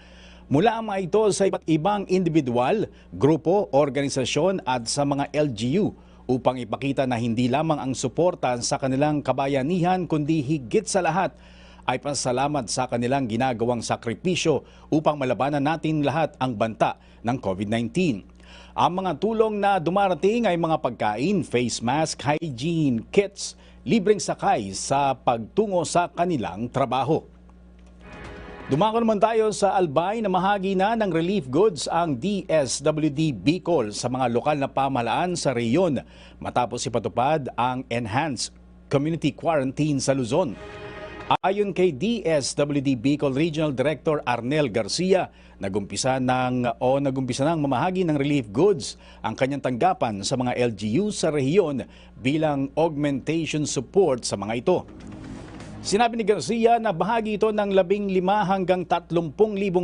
[SPEAKER 15] Mula ang mga ito sa iba't ibang individual, grupo, organisasyon at sa mga LGU upang ipakita na hindi lamang ang suporta sa kanilang kabayanihan kundi higit sa lahat ay pasalamat sa kanilang ginagawang sakripisyo upang malabanan natin lahat ang banta ng COVID-19. Ang mga tulong na dumarating ay mga pagkain, face mask, hygiene kits, libreng sakay sa pagtungo sa kanilang trabaho. Dumako naman tayo sa Albay na mahagi na ng relief goods ang DSWD Bicol sa mga lokal na pamahalaan sa rehiyon matapos ipatupad ang enhanced community quarantine sa Luzon. Ayon kay DSWD Bicol Regional Director Arnel Garcia, nagumpisa ng mamahagi ng relief goods ang kanyang tanggapan sa mga LGU sa rehiyon bilang augmentation support sa mga ito. Sinabi ni Garcia na bahagi ito ng 15 hanggang 30,000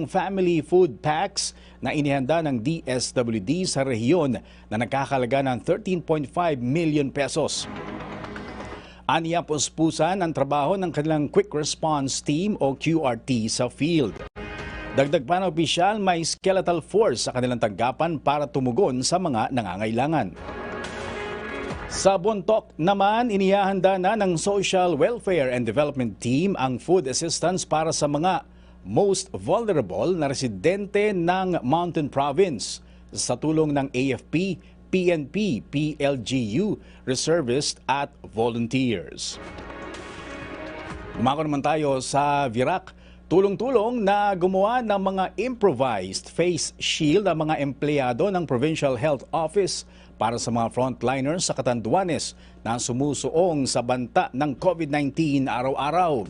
[SPEAKER 15] family food packs na inihanda ng DSWD sa rehiyon na nagkakalaga ng 13.5 million pesos. Aniya puspusan ang trabaho ng kanilang Quick Response Team o QRT sa field. Dagdag pa ng opisyal, may skeletal force sa kanilang tanggapan para tumugon sa mga nangangailangan. Sa Bontoc naman, inihahanda na ng Social Welfare and Development Team ang food assistance para sa mga most vulnerable na residente ng Mountain Province sa tulong ng AFP, PNP, PLGU, reservists at volunteers. Umako naman tayo sa Virac. Tulong-tulong na gumawa ng mga improvised face shield ang mga empleyado ng Provincial Health Office para sa mga frontliners sa Catanduanes na sumusuong sa banta ng COVID-19 araw-araw.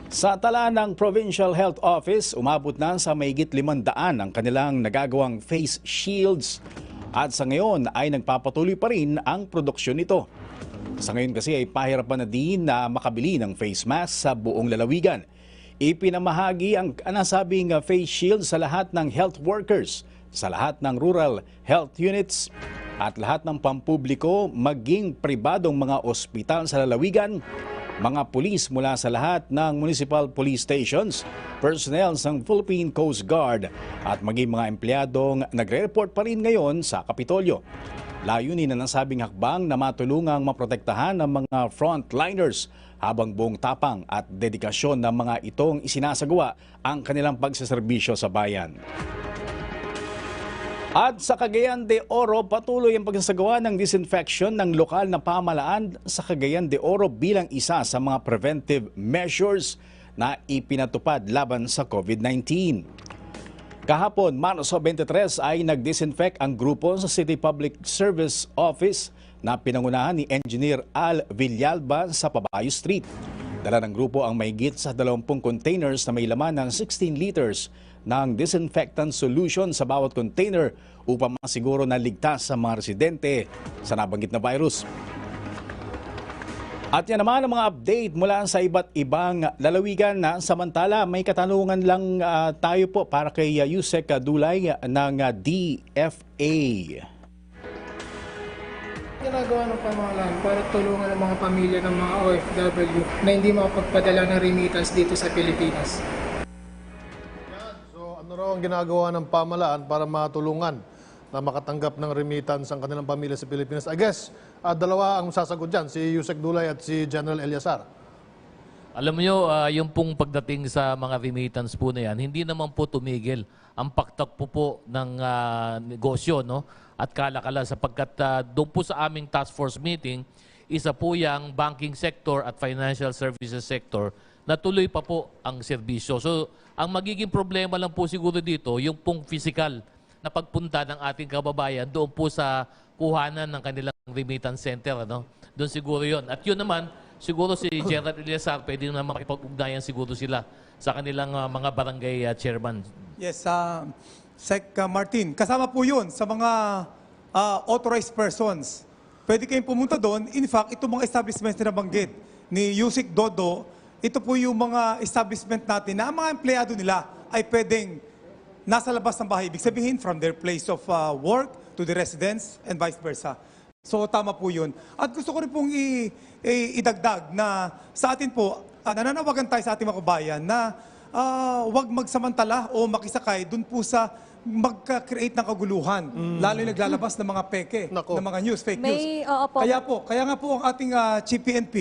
[SPEAKER 15] Sa tala ng Provincial Health Office, umabot na sa mahigit 500 ang kanilang nagagawang face shields at sa ngayon ay nagpapatuloy pa rin ang produksyon nito. Sa ngayon kasi ay pahirapan na din na makabili ng face mask sa buong lalawigan. Ipinamahagi ang nasabing face shield sa lahat ng health workers, sa lahat ng rural health units at lahat ng pampubliko maging pribadong mga ospital sa lalawigan, mga pulis mula sa lahat ng municipal police stations, personnel ng Philippine Coast Guard at maging mga empleyadong nagre-report pa rin ngayon sa Kapitolyo. Layunin na nasabing hakbang na matulungang maprotektahan ng mga frontliners habang buong tapang at dedikasyon ng mga itong isinasagawa ang kanilang pagsaserbisyo sa bayan. At sa Cagayan de Oro, patuloy ang pagsasagawa ng disinfection ng lokal na pamahalaan sa Cagayan de Oro bilang isa sa mga preventive measures na ipinatupad laban sa COVID-19. Kahapon, Marso 23 ay nag-disinfect ang grupo sa City Public Service Office na pinangunahan ni Engineer Al Villalba sa Pabayo Street. Dala ng grupo ang mahigit sa 20 containers na may laman ng 16 liters ng disinfectant solution sa bawat container upang masiguro na ligtas sa mga residente sa nabanggit na virus. At yan naman ang mga update mula sa iba't ibang lalawigan na samantala may katanungan lang tayo po para kay Yusek Dulay ng DFA.
[SPEAKER 16] Ginagawa ng pamahalaan para tulungan ang mga pamilya ng mga OFW na hindi makapagpadala ng remittance dito sa Pilipinas.
[SPEAKER 1] So ano raw ang ginagawa ng pamahalaan para matulungan na makatanggap ng remittance ang kanilang pamilya sa Pilipinas? I guess, dalawa ang sasagot dyan, si Yusek Dulay at si General Eliasar.
[SPEAKER 5] Alam mo, yung pong pagdating sa mga remittance po na yan, hindi naman po tumigil ang pagtakpo po ng negosyo, no? At kalakala sapagkat doon po sa aming task force meeting, isa po yung banking sector at financial services sector na tuloy pa po ang serbisyo. So, ang magiging problema lang po siguro dito, yung pong physical na pagpunta ng ating kababayan doon po sa kuhanan ng kanilang remittance center. Ano? Doon siguro yon. At yun naman, siguro si General Eliasar, pwede naman makipag-ugnayan siguro sila sa kanilang mga barangay chairman.
[SPEAKER 9] Yes, Sec Martin, kasama po yun sa mga authorized persons. Pwede kayong pumunta doon. In fact, itong mga establishments na nabanggit ni Yusik Dodo, ito po yung mga establishment natin na ang mga empleyado nila ay pwedeng nasa labas ng bahay. Ibig sabihin, from their place of work to the residence and vice versa. So, tama po yun. At gusto ko rin pong idagdag na sa atin po, nananawagan tayo sa ating mga kabayan na huwag magsamantala o makisakay dun po sa magka-create ng kaguluhan. Lalo yung naglalabas ng mga peke, ng mga news, fake news. Kaya nga po ang ating Chief PNP,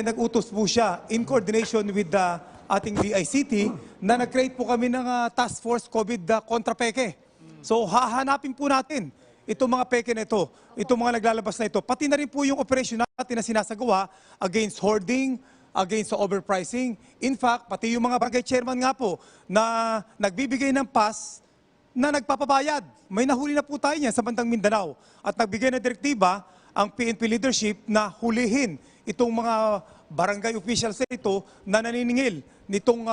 [SPEAKER 9] nag-utos po siya in coordination with the ating DICT na nag-create po kami ng task force COVID kontra peke. So hahanapin po natin itong mga peke na ito, itong mga naglalabas na ito. Pati na rin po yung operation natin na sinasagawa against hoarding, against sa overpricing. In fact, pati yung mga barangay chairman nga po na nagbibigay ng pass na nagpapabayad. May nahuli na po tayo niyan sa bandang Mindanao. At nagbigay ng direktiba ang PNP leadership na hulihin itong mga barangay officials na ito na naniningil nitong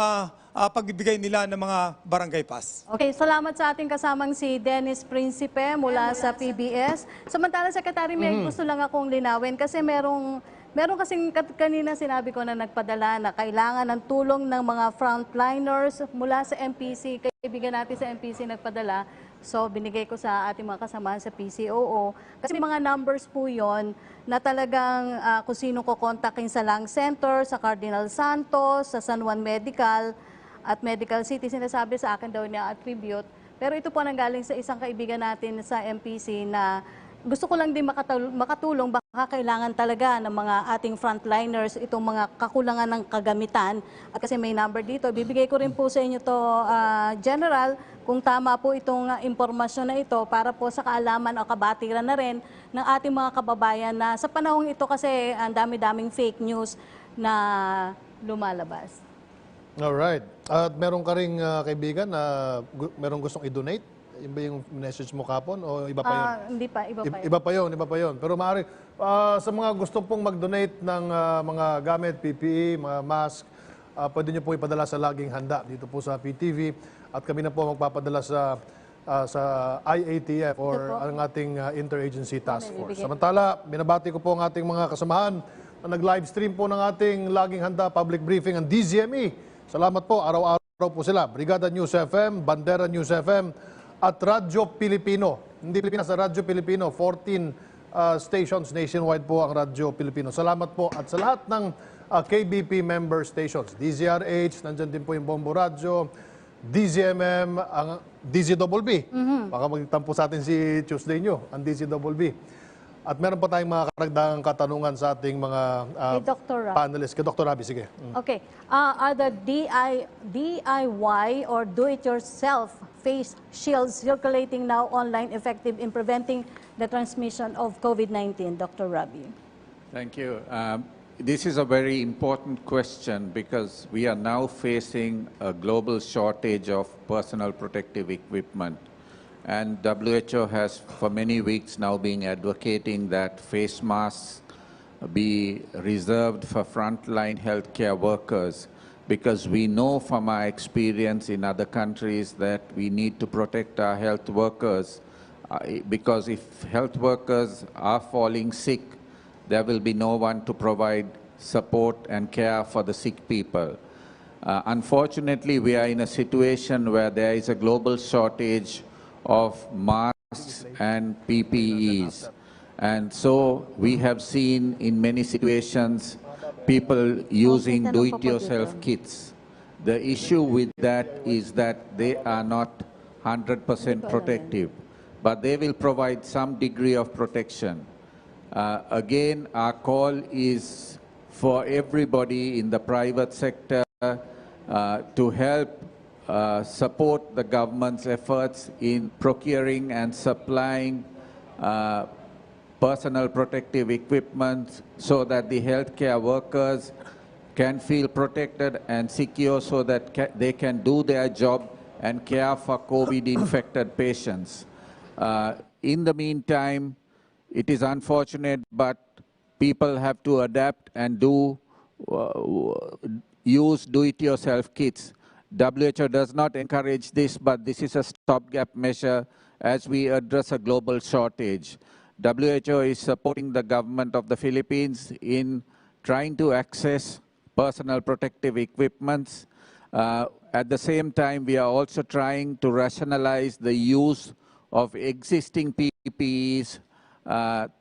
[SPEAKER 9] pagbibigay nila ng mga barangay pass.
[SPEAKER 2] Okay, salamat sa ating kasamang si Dennis Principe mula sa PBS. Samantala, Secretary, may gusto lang akong linawin kasi meron kasing kanina sinabi ko na nagpadala na kailangan ng tulong ng mga frontliners mula sa MPC. Kaibigan natin sa MPC nagpadala. So, binigay ko sa ating mga kasamahan sa PCOO. Kasi may mga numbers po yon na talagang kung sino ko kontakin sa Lung Center, sa Cardinal Santos, sa San Juan Medical at Medical City. Sinasabi sa akin daw niya attribute. Pero ito po nanggaling sa isang kaibigan natin sa MPC na gusto ko lang din makatulong, baka kailangan talaga ng mga ating frontliners itong mga kakulangan ng kagamitan. At kasi may number dito, bibigay ko rin po sa inyo to General, kung tama po itong impormasyon na ito para po sa kaalaman o kabatiran na rin ng ating mga kababayan na sa panahong ito kasi ang dami-daming fake news na lumalabas.
[SPEAKER 1] Alright. At meron ka ring kaibigan na meron gustong i-donate? Yun ba yung message mo kapon o iba pa yun?
[SPEAKER 2] Hindi pa, iba pa yun.
[SPEAKER 1] Iba pa yun. Pero maaari, sa mga gusto pong mag-donate ng mga gamit, PPE, mga mask, pwede nyo po ipadala sa Laging Handa dito po sa PTV. At kami na po magpapadala sa IATF or ang ating Interagency Task Force. Samantala, binabati ko po ang ating mga kasamahan na nag-livestream po ng ating Laging Handa Public Briefing ang DZME. Salamat po, araw-araw po sila. Brigada News FM, Bandera News FM, at Radyo Pilipino. Hindi Pilipinas, Radyo Pilipino. 14 stations nationwide po ang Radyo Pilipino. Salamat po at sa lahat ng KBP member stations. DZRH, nandyan din po yung Bombo Radyo, DZMM, ang DZBB. Baka magtampo sa atin si Tuesday nyo, ang DZBB. At meron pa tayong mga karagdagang katanungan sa ating mga panelists. Kay Dr. Rabi, sige.
[SPEAKER 2] Okay. Are the DIY or do-it-yourself face shields circulating now online effective in preventing the transmission of COVID-19, Dr. Rabi?
[SPEAKER 10] Thank you. This is a very important question because we are now facing a global shortage of personal protective equipment. And WHO has for many weeks now been advocating that face masks be reserved for frontline healthcare workers, because we know from our experience in other countries that we need to protect our health workers, because if health workers are falling sick, there will be no one to provide support and care for the sick people. Unfortunately, we are in a situation where there is a global shortage of masks and PPEs. And so we have seen in many situations people using do-it-yourself kits. The issue with that is that they are not 100% protective, but they will provide some degree of protection. Again, our call is for everybody in the private sector to help support the government's efforts in procuring and supplying personal protective equipment so that the healthcare workers can feel protected and secure so that they can do their job and care for COVID-infected patients. In the meantime, it is unfortunate, but people have to adapt and use do-it-yourself kits. WHO does not encourage this, but this is a stopgap measure as we address a global shortage. WHO is supporting the government of the Philippines in trying to access personal protective equipments. At the same time, we are also trying to rationalize the use of existing PPEs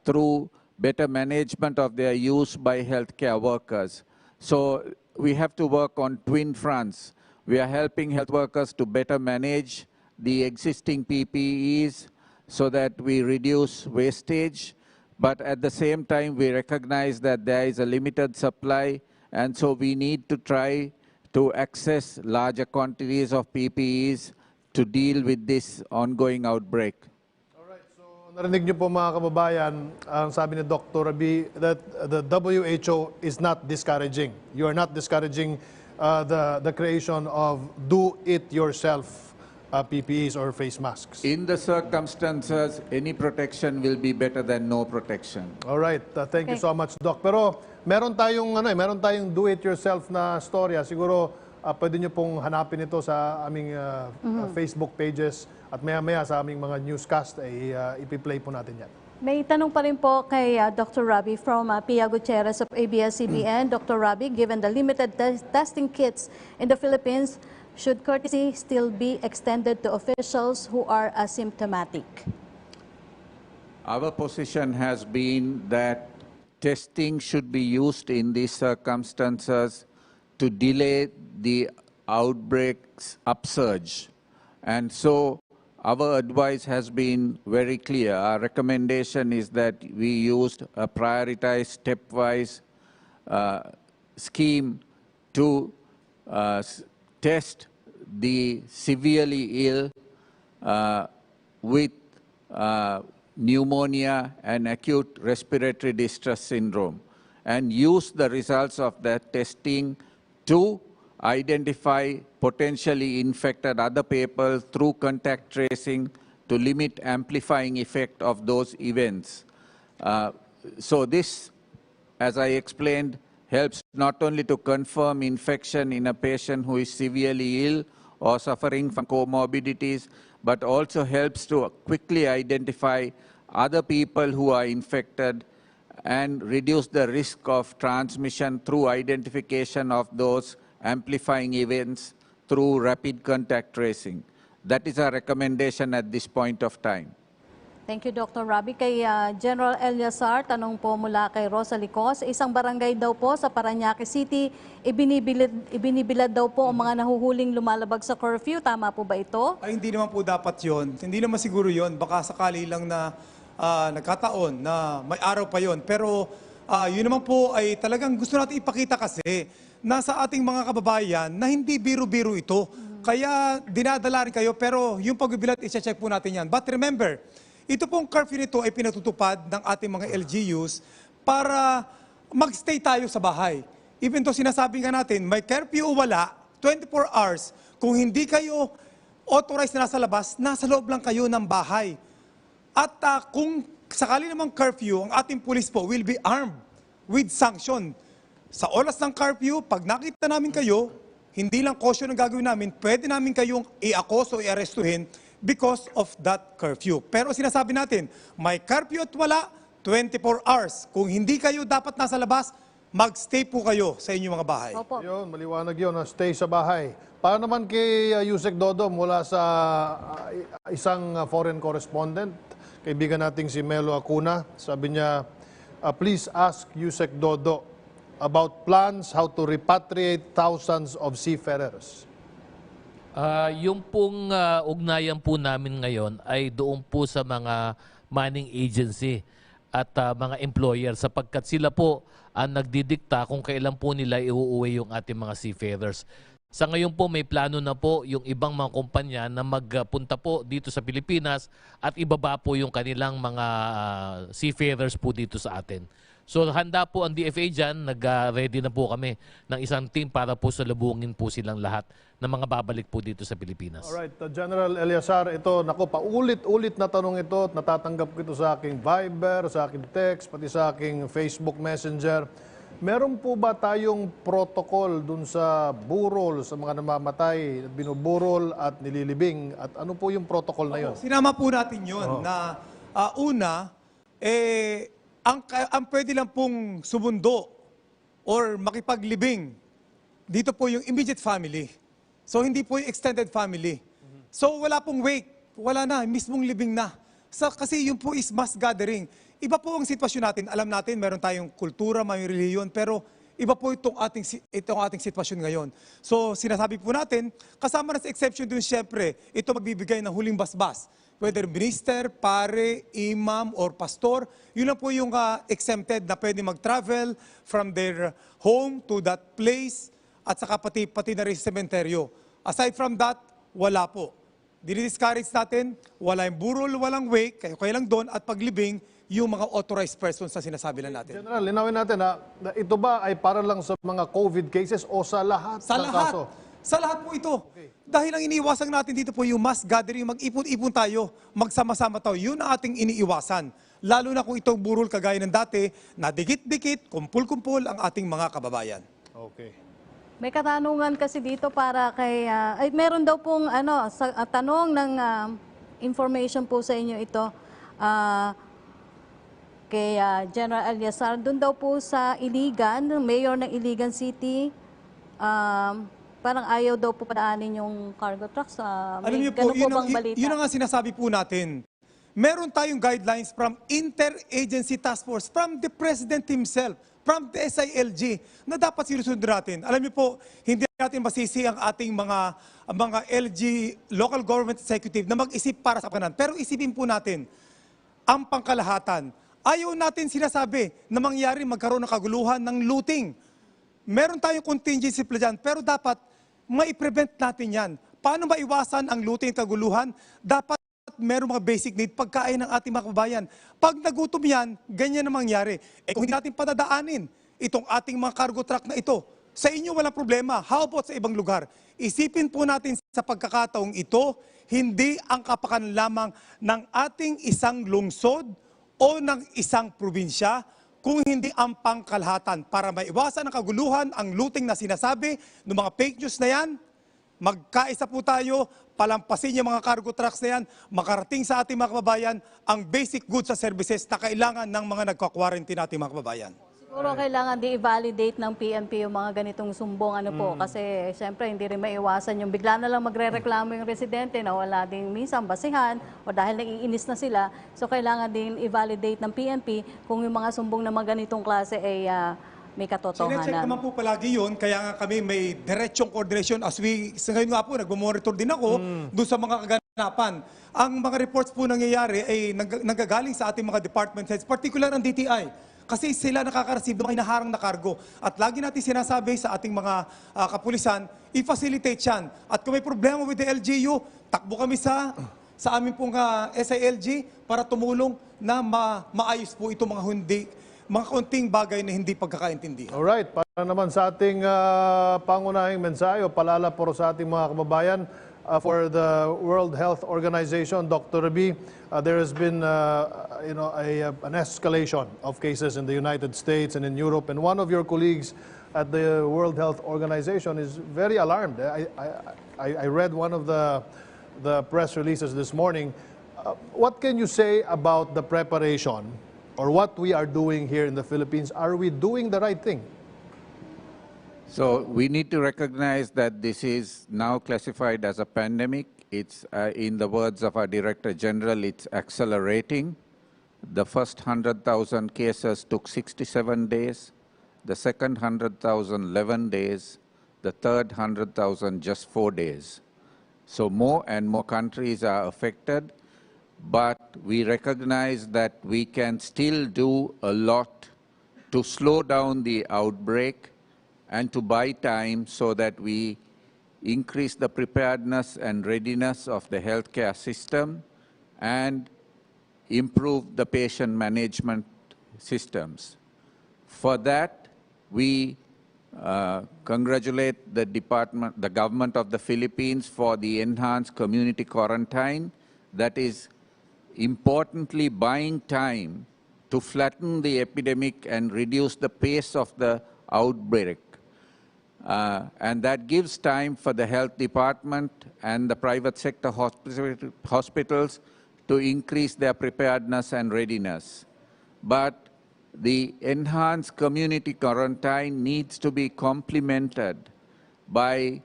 [SPEAKER 10] through better management of their use by healthcare workers. So we have to work on twin fronts. We are helping health workers to better manage the existing PPEs so that we reduce wastage, but at the same time we recognize that there is a limited supply, and so we need to try to access larger quantities of PPEs to deal with this ongoing outbreak.
[SPEAKER 1] Alright, so Narinig niyo po mga kababayan, ang sabi ni Dr. Rabi that the WHO is not discouraging. You are not discouraging the creation of do-it-yourself PPEs or face masks.
[SPEAKER 10] In the circumstances, any protection will be better than no protection.
[SPEAKER 1] All right, thank you so much, Doc. Pero meron tayong do-it-yourself na storya. Siguro pwede niyo pong hanapin ito sa aming Facebook pages at maya-maya sa aming mga newscast ay ipi-play po natin yan.
[SPEAKER 2] May tanong pa rin po kay Dr. Rabi from Pia Gutierrez of ABS-CBN. Dr. Rabi, given the limited testing kits in the Philippines, should courtesy still be extended to officials who are asymptomatic?
[SPEAKER 10] Our position has been that testing should be used in these circumstances to delay the outbreak's upsurge. And so our advice has been very clear. Our recommendation is that we used a prioritized stepwise scheme to test the severely ill with pneumonia and acute respiratory distress syndrome, and use the results of that testing to identify potentially infected other people through contact tracing to limit amplifying effect of those events. So this, as I explained, helps not only to confirm infection in a patient who is severely ill or suffering from comorbidities, but also helps to quickly identify other people who are infected and reduce the risk of transmission through identification of those amplifying events through rapid contact tracing. That is our recommendation at this point of time.
[SPEAKER 2] Thank you, Dr. Rabi. Kay General Eliasar, tanong po mula kay Rosa Licos, isang barangay daw po sa Paranaque City, ibinibilad daw po ang mga nahuhuling lumalabag sa curfew. Tama po ba ito?
[SPEAKER 9] Ay, hindi naman po dapat yon. Hindi naman siguro yon. Baka sakali lang na nagkataon na may araw pa yon. Pero yun naman po ay talagang gusto natin ipakita kasi nasa ating mga kababayan na hindi biro-biro ito. Kaya dinadala rin kayo, pero yung pagbibilat, i-check po natin yan. But remember, ito pong curfew nito ay pinatutupad ng ating mga LGUs para magstay tayo sa bahay. Even though sinasabi nga natin, may curfew o wala, 24 hours, kung hindi kayo authorized na nasa labas, nasa loob lang kayo ng bahay. At kung sakali namang curfew, ang ating police po will be armed with sanction. Sa oras ng curfew, pag nakita namin kayo, hindi lang caution ang gagawin namin, pwede namin kayong i-akos o i-arestuhin because of that curfew. Pero sinasabi natin, may curfew at wala, 24 hours. Kung hindi kayo dapat nasa labas, mag-stay po kayo sa inyong mga bahay.
[SPEAKER 2] Opo.
[SPEAKER 1] Yun, maliwanag yun, stay sa bahay. Paano naman kay Yusek Dodo mula sa isang foreign correspondent, kaibigan nating si Melo Acuna, sabi niya, please ask Yusek Dodo about plans how to repatriate thousands of seafarers.
[SPEAKER 5] Yung pong ugnayan po namin ngayon ay doon po sa mga manning agency at mga employer sapagkat sila po ang nagdidikta kung kailan po nila iuuwi yung ating mga seafarers. Sa ngayon po may plano na po yung ibang mga kumpanya na magpunta po dito sa Pilipinas at ibaba po yung kanilang mga seafarers po dito sa atin. So handa po ang DFA dyan, nag-ready na po kami ng isang team para po salubungin po silang lahat na mga babalik po dito sa Pilipinas.
[SPEAKER 1] Alright, General Eliasar, ito, naku, paulit-ulit na tanong ito at natatanggap ko ito sa aking Viber, sa aking text, pati sa aking Facebook Messenger. Meron po ba tayong protocol dun sa burol, sa mga namamatay, binuburol at nililibing? At ano po yung protocol na yun?
[SPEAKER 9] Sinama po natin yun na una, ang pwede lang pong sumundo or makipaglibing, dito po yung immediate family. So hindi po yung extended family. So wala pong wait, wala na, mismong libing na. Kasi yun po is mass gathering. Iba po ang sitwasyon natin. Alam natin, meron tayong kultura, may reliyon, pero iba po itong ating sitwasyon ngayon. So sinasabi po natin, kasama na sa exception dun siyempre, ito magbibigay ng huling basbas. Whether minister, pare, imam, or pastor, yun lang po yung exempted na pwede mag-travel from their home to that place at saka pati na rin sa sementeryo. Aside from that, wala po. dinidiscourage natin, walang burol, walang wake, kayo lang doon, at paglibing, yung mga authorized persons na sinasabi lang natin.
[SPEAKER 1] General, linawin natin na ito ba ay para lang sa mga COVID cases o sa lahat
[SPEAKER 9] Sa
[SPEAKER 1] ng
[SPEAKER 9] lahat.
[SPEAKER 1] kaso?
[SPEAKER 9] Sa lahat po ito. Dahil ang iniiwasan natin dito po yung mass gathering, mag-ipon-ipon tayo, magsama-sama tayo. Yun ang ating iniiwasan. Lalo na kung itong burol kagaya ng dati, na dikit-dikit, kumpul-kumpul ang ating mga kababayan.
[SPEAKER 1] Okay.
[SPEAKER 2] May katanungan kasi dito para kay, ay meron daw pong tanong ng information po sa inyo ito. Kay General Alyasar, doon daw po sa Iligan, mayor ng Iligan City, parang ayaw daw po padaanin yung cargo trucks.
[SPEAKER 9] Alam niyo po, yun ang nga sinasabi po natin. Meron tayong guidelines from Interagency Task Force, from the President himself, from the SILG, na dapat sinusunod natin. Alam niyo po, hindi natin masisi ang ating mga LG, local government executive, na mag-isip para sa kanan. Pero isipin po natin, ang pangkalahatan, ayaw natin sinasabi na mangyari magkaroon ng kaguluhan ng looting. Meron tayong contingency plan dyan, pero dapat mai-prevent natin yan. Paano maiwasan ang looting at kaguluhan? Dapat meron mga basic need, pagkain ng ating mga kababayan. Pag nagutom yan, ganyan na mangyari. Kung hindi natin padadaanin itong ating mga cargo truck na ito, sa inyo walang problema. How about sa ibang lugar? Isipin po natin sa pagkakataong ito, hindi ang kapakanan lamang ng ating isang lungsod o ng isang probinsya, kung hindi ang pangkalahatan para maiwasan ang kaguluhan, ang looting na sinasabi ng mga fake news na yan. Magkaisa po tayo, palampasin yung mga cargo trucks na yan, makarating sa ating mga kababayan ang basic goods at services na kailangan ng mga nagka-quarantine nating mga kababayan.
[SPEAKER 2] Siguro kailangan di-validate ng PNP yung mga ganitong sumbong po. Kasi siyempre hindi rin maiwasan yung bigla na lang magre-reklamo yung residente na wala ding minsan basihan o dahil naiinis na sila. So kailangan din i-validate ng PNP kung yung mga sumbong na mga ganitong klase ay may katotohanan.
[SPEAKER 9] Sinecheck naman po palagi yun, kaya nga kami may diretsong coordination as sa ngayon nga po, nagmamonitor din ako doon sa mga kaganapan. Ang mga reports po nangyayari ay nanggagaling sa ating mga department heads, particular ang DTI. Kasi sila nakaka-receive ng mga hinaharang na kargo. At lagi natin sinasabi sa ating mga kapulisan, i-facilitate yan. At kung may problema with the LGU, takbo kami sa aming pong SILG para tumulong na maayos po itong mga konting bagay na hindi pagkakaintindi.
[SPEAKER 1] Alright, para naman sa ating pangunahing mensahe o palalapor sa ating mga kababayan, for the World Health Organization, Dr. B, there has been an escalation of cases in the United States and in Europe, and one of your colleagues at the World Health Organization is very alarmed. I read one of the press releases this morning. What can you say about the preparation or what we are doing here in the Philippines? Are we doing the right thing?
[SPEAKER 10] So we need to recognize that this is now classified as a pandemic. It's, in the words of our Director General, it's accelerating. The first 100,000 cases took 67 days. The second 100,000, 11 days. The third 100,000, just 4 days. So more and more countries are affected, but we recognize that we can still do a lot to slow down the outbreak and to buy time so that we increase the preparedness and readiness of the healthcare system and improve the patient management systems. For that, we congratulate the government of the Philippines for the enhanced community quarantine that is importantly buying time to flatten the epidemic and reduce the pace of the outbreak. And that gives time for the health department and the private sector hospitals to increase their preparedness and readiness. But the enhanced community quarantine needs to be complemented by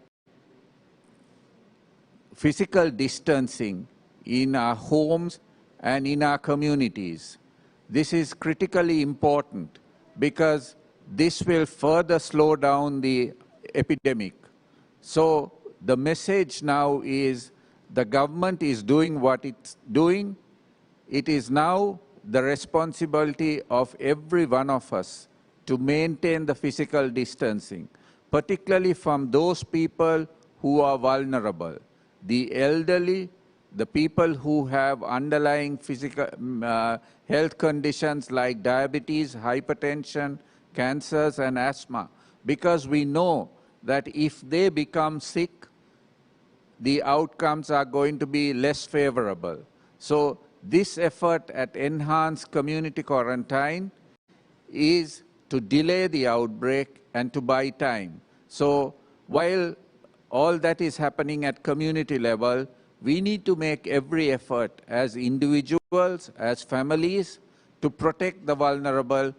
[SPEAKER 10] physical distancing in our homes and in our communities. This is critically important because this will further slow down the epidemic. So the message now is the government is doing what it's doing. It is now the responsibility of every one of us to maintain the physical distancing, particularly from those people who are vulnerable, the elderly, the people who have underlying physical health conditions like diabetes, hypertension, cancers, and asthma, because we know that if they become sick, the outcomes are going to be less favorable. So this effort at enhanced community quarantine is to delay the outbreak and to buy time. So while all that is happening at community level, we need to make every effort as individuals, as families, to protect the vulnerable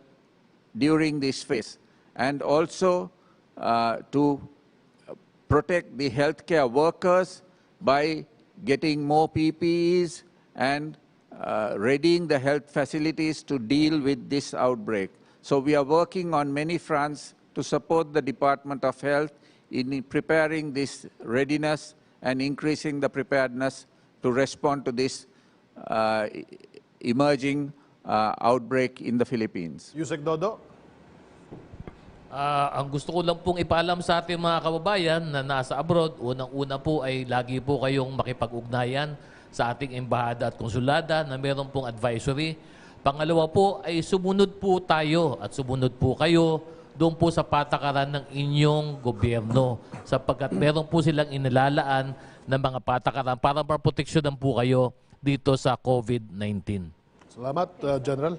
[SPEAKER 10] during this phase, and also to protect the healthcare workers by getting more PPEs and readying the health facilities to deal with this outbreak. So we are working on many fronts to support the Department of Health in preparing this readiness and increasing the preparedness to respond to this emerging outbreak in the Philippines.
[SPEAKER 1] Yusek Dodo?
[SPEAKER 5] Ang gusto ko lang pong ipaalam sa ating mga kababayan na nasa abroad, unang-una po ay lagi po kayong makipag-ugnayan sa ating embahada at konsulada na meron pong advisory. Pangalawa po ay sumunod po tayo at sumunod po kayo doon po sa patakaran ng inyong gobyerno sapagkat meron po silang inilalaan ng mga patakaran para maproteksyonan po kayo dito sa COVID-19.
[SPEAKER 1] Salamat, General.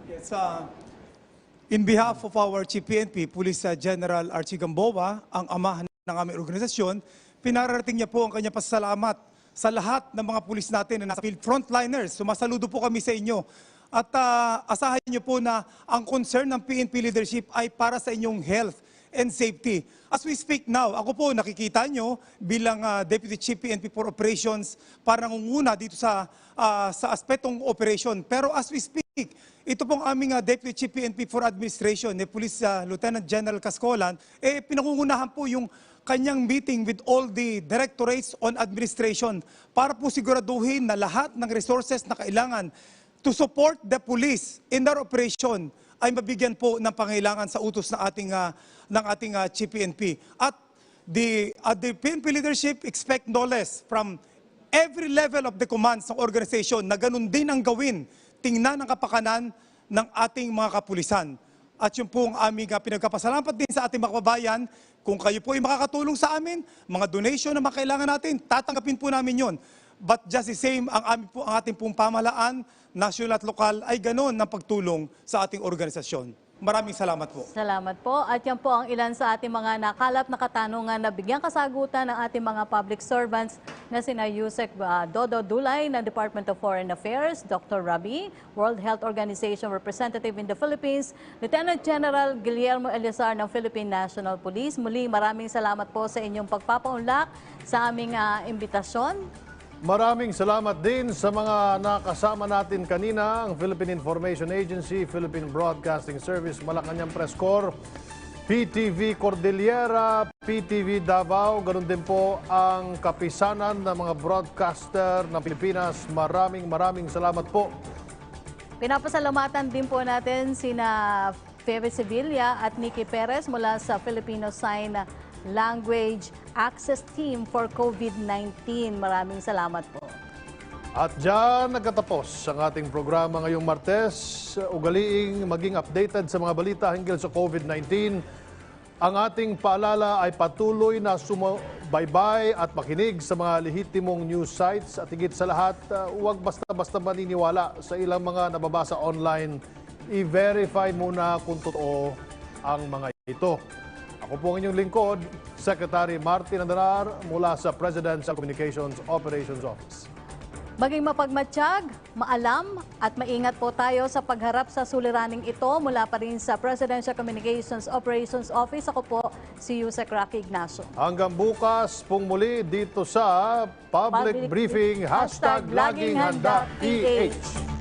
[SPEAKER 9] Yes, in behalf of our Chief PNP, Police General Archie Gamboa, ang ama ng aming organisasyon, pinararating niya po ang kanyang pasasalamat sa lahat ng mga pulis natin na nasa field frontliners. Sumasaludo po kami sa inyo. At asahan niyo po na ang concern ng PNP leadership ay para sa inyong health and safety. As we speak now, ako po nakikita nyo bilang Deputy Chief PNP for Operations para nangunguna dito sa aspetong operation. Pero as we speak, ito pong aming Deputy Chief PNP for Administration, ni Police Lieutenant General Cascolan, pinangungunahan po yung kanyang meeting with all the directorates on administration para po siguraduhin na lahat ng resources na kailangan to support the police in their operation ay mabigyan po ng pangailangan sa utos ng ating Chief PNP. At the PNP leadership expect no less from every level of the commands ng organization na ganun din ang gawin, tingnan ang kapakanan ng ating mga kapulisan. At yun po ang aming pinagkapasalamat din sa ating mga kababayan. Kung kayo po ay makakatulong sa amin, mga donation na makailangan natin, tatanggapin po namin yon. But just the same, ang ating pong pamahalaan, national at lokal, ay ganoon ng pagtulong sa ating organisasyon. Maraming salamat po.
[SPEAKER 2] Salamat po. At yan po ang ilan sa ating mga nakalap na katanungan na bigyang kasagutan ng ating mga public servants na sina Yusek Dodo Dulay ng Department of Foreign Affairs, Dr. Rabi, World Health Organization Representative in the Philippines, Lieutenant General Guillermo Elizar ng Philippine National Police. Muli, maraming salamat po sa inyong pagpapaunlak sa aming imbitasyon.
[SPEAKER 1] Maraming salamat din sa mga nakasama natin kanina, ang Philippine Information Agency, Philippine Broadcasting Service, Malacanang Press Corps, PTV Cordillera, PTV Davao, ganun din po ang kapisanan ng mga broadcaster ng Pilipinas. Maraming salamat po.
[SPEAKER 2] Pinapasalamatan din po natin sina Feve Sevilla at Nikki Perez mula sa Filipino Sign Language Access Team for COVID-19. Maraming salamat po.
[SPEAKER 1] At dyan nagtatapos ang ating programa ngayong Martes. Ugaliing maging updated sa mga balita hinggil sa COVID-19. Ang ating paalala ay patuloy na sumubaybay at makinig sa mga lehitimong news sites. At higit sa lahat, huwag basta-basta maniniwala sa ilang mga nababasa online. I-verify muna kung totoo ang mga ito. Ako po ang inyong lingkod, Secretary Martin Andanar mula sa Presidential Communications Operations Office.
[SPEAKER 2] Maging mapagmatsyag, maalam at maingat po tayo sa pagharap sa suliraning ito mula pa rin sa Presidential Communications Operations Office. Ako po si Yusek Rocky Ignacio.
[SPEAKER 1] Hanggang bukas pong muli dito sa Public Briefing #LagingHandaPH.